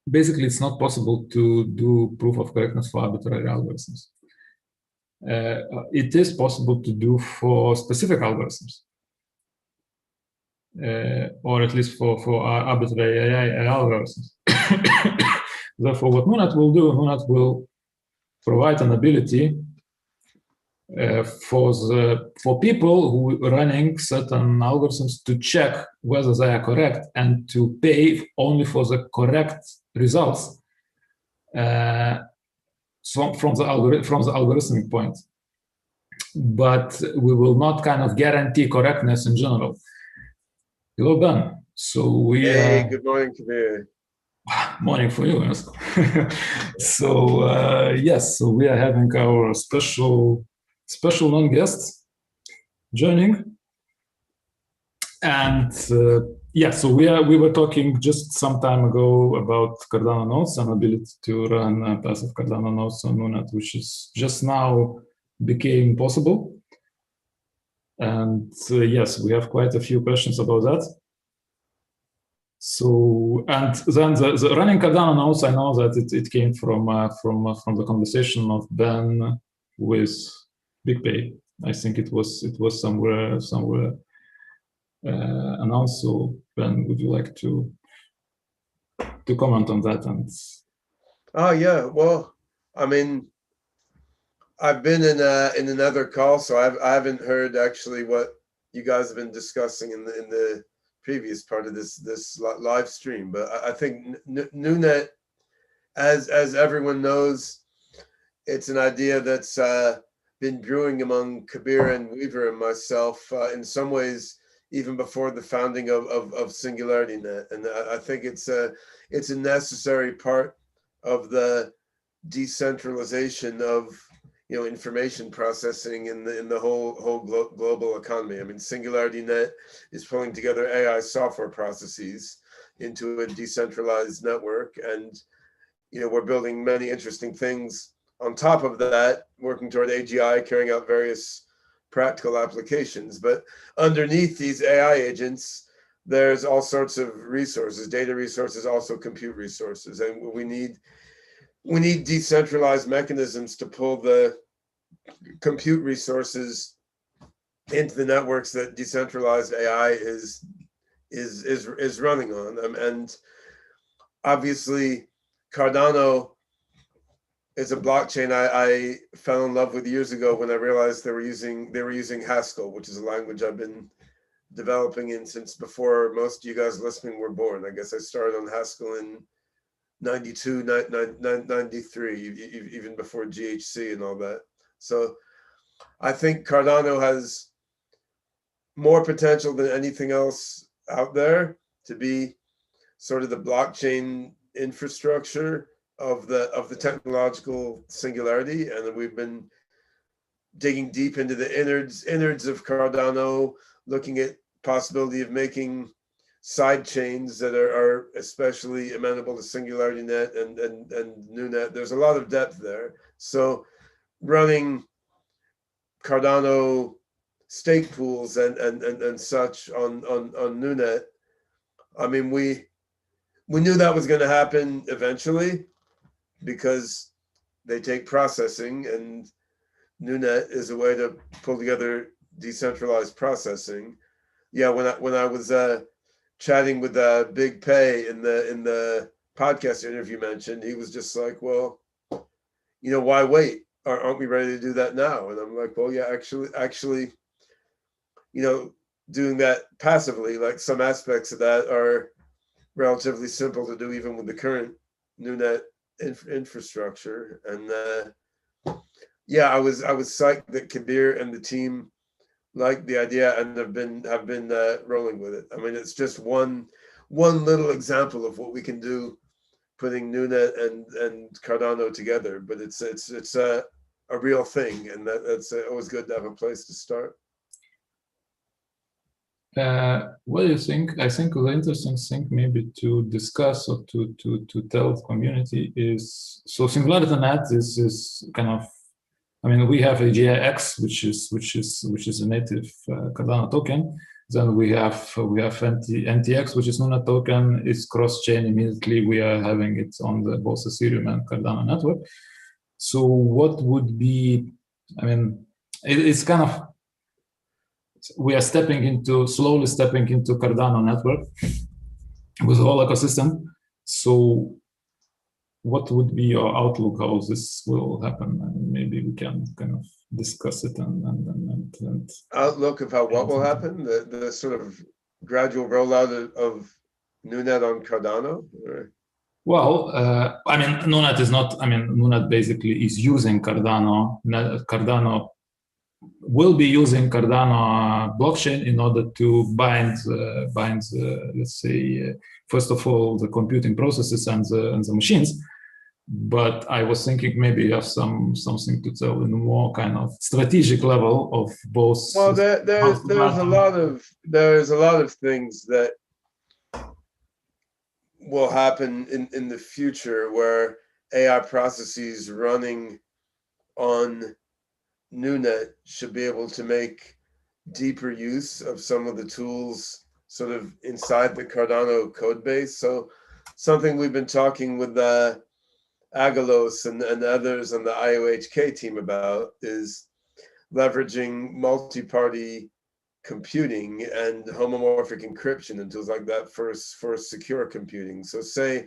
B: basically it's not possible to do proof of correctness for arbitrary algorithms. It is possible to do for specific algorithms, or at least for arbitrary AI algorithms. Therefore, what NuNet will do, NuNet will provide an ability for people who are running certain algorithms to check whether they are correct and to pay only for the correct results from the algorithmic point. But we will not kind of guarantee correctness in general. Hello, Ben. So we
C: Hey, good morning, Kabir.
B: Morning for you. Yes. So yes, so we are having our special non-guests joining, and yeah, so we were talking just some time ago about Cardano nodes and ability to run passive Cardano nodes on NuNet, which is just now became possible. And yes, we have quite a few questions about that. So, and then the running Cardano nodes, I know that it came from the conversation of Ben with BigPay. I think it was somewhere announced. So Ben, would you like to comment on that? And
C: oh yeah, well, I mean, I've been in another call, so I haven't heard actually what you guys have been discussing in the previous part of this live stream. But I think NuNet, as everyone knows, it's an idea that's been brewing among Kabir and Weaver and myself in some ways even before the founding of SingularityNET, and I think it's a necessary part of the decentralization of information processing in the whole global economy. I mean, SingularityNET is pulling together AI software processes into a decentralized network, and we're building many interesting things on top of that, working toward AGI, carrying out various practical applications. But underneath these AI agents, there's all sorts of resources, data resources, also compute resources. And we need decentralized mechanisms to pull the compute resources into the networks that decentralized AI is running on. And obviously, Cardano is a blockchain I fell in love with years ago when I realized they were using Haskell, which is a language I've been developing in since before most of you guys listening were born. I guess I started on Haskell in 92, 93, even before GHC and all that. So I think Cardano has more potential than anything else out there to be sort of the blockchain infrastructure of the technological singularity. And we've been digging deep into the innards of Cardano, looking at possibility of making side chains that are especially amenable to SingularityNET and NuNet. There's a lot of depth there. So running Cardano stake pools and such on NuNet, I mean, we knew that was going to happen eventually because they take processing, and NuNet is a way to pull together decentralized processing. Yeah, when I was chatting with Big Pay in the podcast interview mentioned, he was just like, well, why wait? Aren't we ready to do that now? And I'm like, well, yeah, actually, doing that passively, like some aspects of that are relatively simple to do even with the current NuNet infrastructure. And yeah, I was psyched that Kabir and the team liked the idea and have been rolling with it. I mean, it's just one little example of what we can do putting NuNet and Cardano together, but it's a real thing, and that's always good to have a place to start.
B: What do you think? I think the interesting thing maybe to discuss or to tell the community is, so SingularityNET is kind of, I mean, we have AGIX, which is a native Cardano token. Then we have NTX, which is NuNet token. It's cross-chain immediately. We are having it on both Ethereum and Cardano network. So what would be? I mean, it's kind of, we are slowly stepping into Cardano network with the whole ecosystem. So what would be your outlook how this will happen? And maybe we can kind of discuss it and
C: outlook of how what will happen, the sort of gradual rollout of NuNet on Cardano? Or?
B: Well, I mean, NuNet is not, I mean, NuNet basically is using Cardano. Cardano will be using Cardano blockchain in order to bind let's say, first of all, the computing processes and the machines. But I was thinking maybe you have something to tell in a more kind of strategic level of both.
C: Well, there's a lot of things that will happen in the future where AI processes running on NuNet should be able to make deeper use of some of the tools sort of inside the Cardano code base. So something we've been talking with Agalos and others on the IOHK team about is leveraging multi-party computing and homomorphic encryption and tools like that for secure computing. So say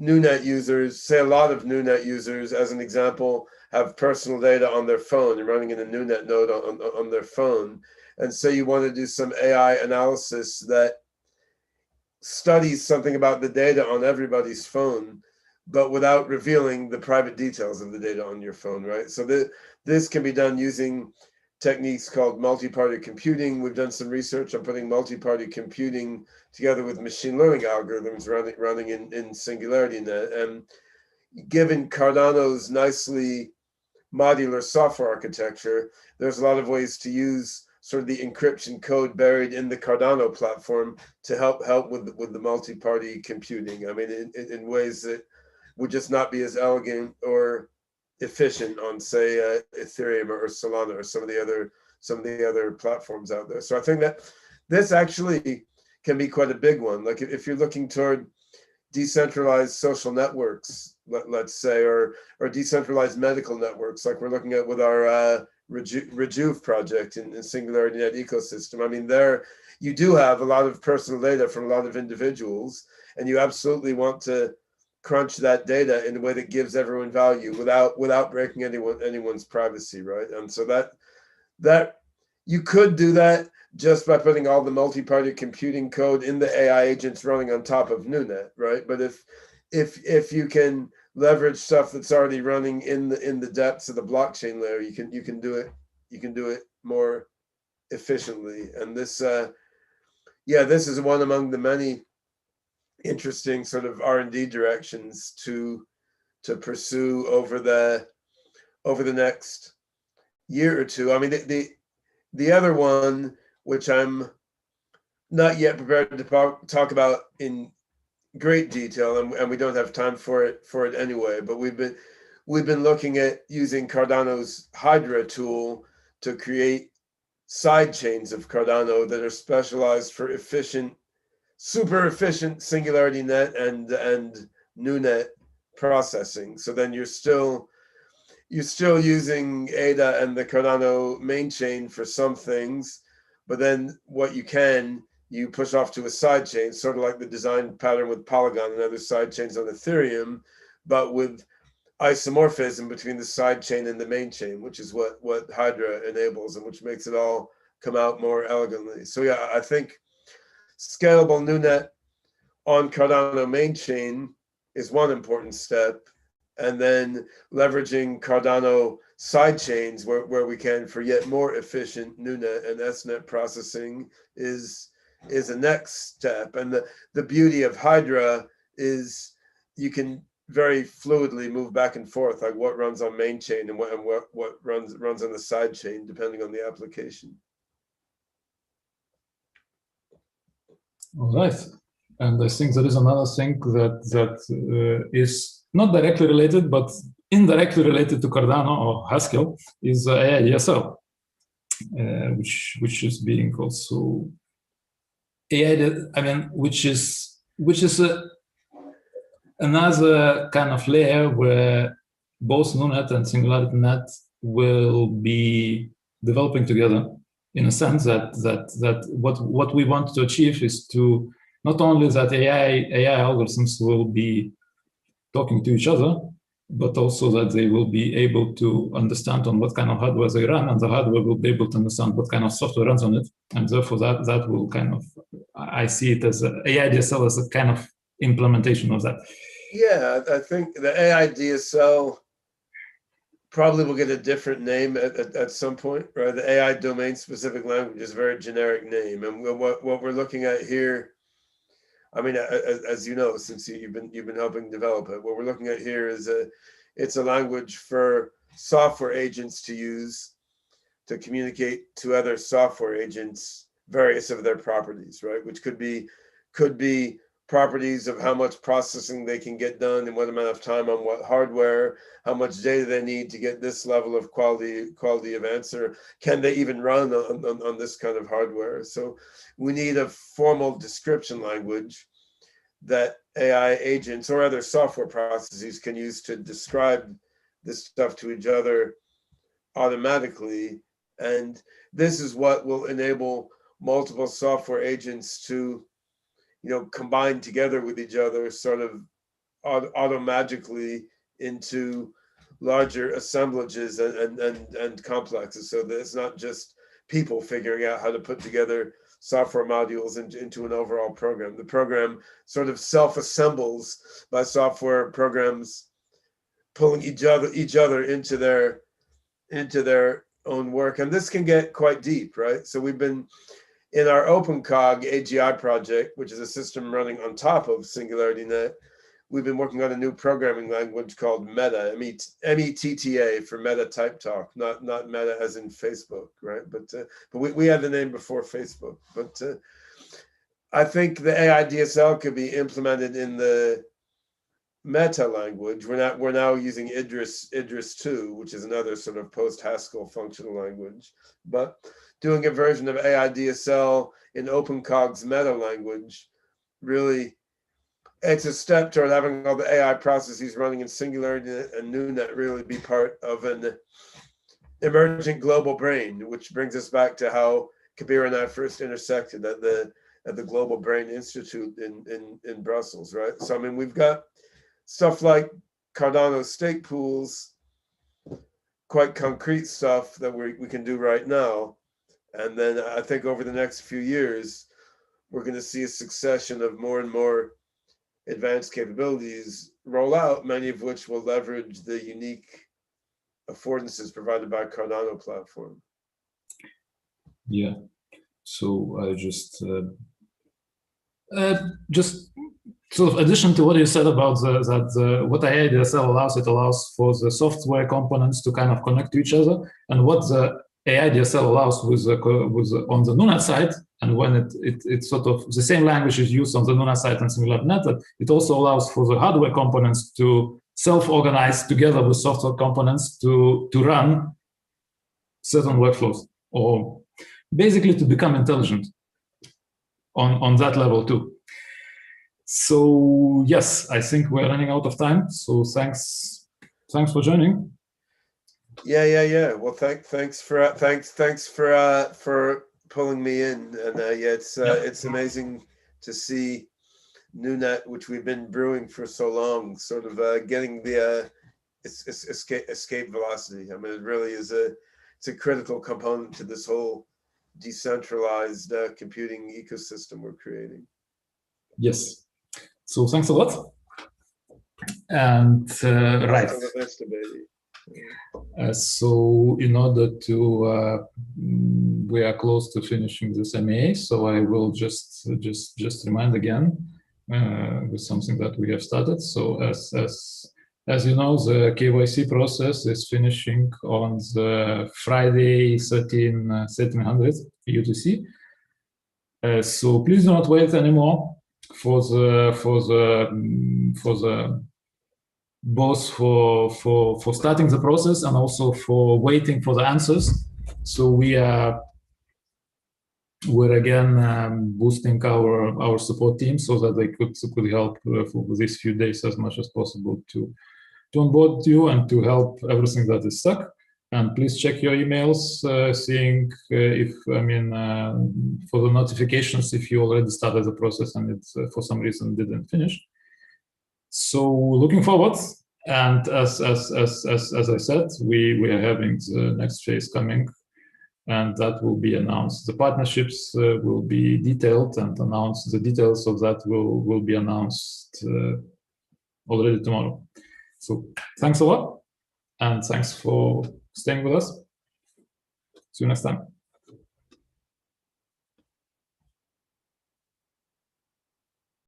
C: NuNet users, say a lot of NuNet users, as an example, have personal data on their phone and running in a NuNet node on their phone. And say you want to do some AI analysis that studies something about the data on everybody's phone, but without revealing the private details of the data on your phone, right? So this can be done using techniques called multi-party computing. We've done some research on putting multi-party computing together with machine learning algorithms running in SingularityNET. And given Cardano's nicely modular software architecture, there's a lot of ways to use sort of the encryption code buried in the Cardano platform to help with the multi-party computing. I mean, in ways that would just not be as elegant or efficient on, say, Ethereum or Solana or some of the other platforms out there. So I think that this actually can be quite a big one. Like if you're looking toward decentralized social networks, let's say, or decentralized medical networks, like we're looking at with our Rejuve project in SingularityNET ecosystem. I mean, there you do have a lot of personal data from a lot of individuals, and you absolutely want to crunch that data in a way that gives everyone value without breaking anyone's privacy, right? And so that you could do that just by putting all the multi-party computing code in the AI agents running on top of NuNet, right? But if you can leverage stuff that's already running in the depths of the blockchain layer, you can do it more efficiently. And this this is one among the many interesting sort of R&D directions to pursue over the next year or two. I mean, the other one, which I'm not yet prepared to talk about in great detail, and we don't have time for it anyway, but we've been looking at using Cardano's Hydra tool to create side chains of Cardano that are specialized for super efficient SingularityNet and NuNet processing. So then you're still using ADA and the Cardano main chain for some things, but then what you push off to a side chain, sort of like the design pattern with Polygon and other side chains on Ethereum, but with isomorphism between the side chain and the main chain, which is what Hydra enables, and which makes it all come out more elegantly. So yeah, I think scalable NuNet on Cardano main chain is one important step, and then leveraging Cardano side chains where we can for yet more efficient NuNet and SNet processing is a next step. And the beauty of Hydra is you can very fluidly move back and forth, like what runs on main chain and what runs on the side chain, depending on the application.
B: All right. And I think there is another thing that is not directly related, but indirectly related to Cardano or Haskell, is AI DSL, which is being also AI. I mean, which is another kind of layer where both NuNet and SingularityNET will be developing together, in a sense that what we want to achieve is to not only that AI algorithms will be talking to each other, but also that they will be able to understand on what kind of hardware they run, and the hardware will be able to understand what kind of software runs on it. And therefore that will kind of, I see it as AI DSL as a kind of implementation of that.
C: Yeah, I think the AI DSL probably will get a different name at some point, right? The AI domain-specific language is a very generic name, and what we're looking at here, I mean, as you know, since you've been helping develop it, what we're looking at here is it's a language for software agents to use to communicate to other software agents various of their properties, right? Which could be properties of how much processing they can get done in what amount of time on what hardware, how much data they need to get this level of quality of answer. Can they even run on this kind of hardware? So we need a formal description language that AI agents or other software processes can use to describe this stuff to each other automatically. And this is what will enable multiple software agents to combine together with each other, sort of automagically into larger assemblages and complexes. So that it's not just people figuring out how to put together software modules into an overall program. The program sort of self-assembles by software programs pulling each other into their own work. And this can get quite deep, right? So we've been in our OpenCog AGI project, which is a system running on top of SingularityNet, we've been working on a new programming language called Meta, METTA for Meta Type Talk, not Meta as in Facebook, right? But we had the name before Facebook. But I think the AI DSL could be implemented in the meta language. We're now using Idris 2, which is another sort of post-Haskell functional language, but doing a version of AI DSL in OpenCog's meta language, really, it's a step toward having all the AI processes running in SingularityNET and NuNet really be part of an emergent global brain, which brings us back to how Kabir and I first intersected at the Global Brain Institute in Brussels, right? So I mean, we've got stuff like Cardano stake pools, quite concrete stuff that we can do right now. And then I think over the next few years, we're going to see a succession of more and more advanced capabilities roll out, many of which will leverage the unique affordances provided by Cardano platform.
B: Yeah. So I just sort of addition to what you said about what AI DSL allows, it allows for the software components to kind of connect to each other, and what the AI DSL allows with on the NuNet side, and when it's sort of the same language is used on the NuNet side and SingularityNET, it also allows for the hardware components to self-organize together with software components to run certain workflows, or basically to become intelligent on that level too. So yes, I think we're running out of time. So thanks for joining.
C: Yeah. Well, thanks for pulling me in, and it's amazing to see NuNet, which we've been brewing for so long, sort of getting the escape velocity. I mean, it really is it's a critical component to this whole decentralized computing ecosystem we're creating.
B: Yes. So thanks a lot. And right. So in order to, we are close to finishing this MEA, so I will just remind again with something that we have started. So as you know, the KYC process is finishing on the Friday 1300 UTC. So please do not wait anymore for starting the process and also for waiting for the answers. So we're again boosting our support team so that they could help for these few days as much as possible to onboard you and to help everything that is stuck. And please check your emails, seeing if, I mean, for the notifications, if you already started the process and it for some reason didn't finish. So looking forward, and as I said, we are having the next phase coming, and that will be announced. The partnerships will be detailed and announced. The details of that will be announced already tomorrow. So thanks a lot, and thanks for staying with us. See you next time.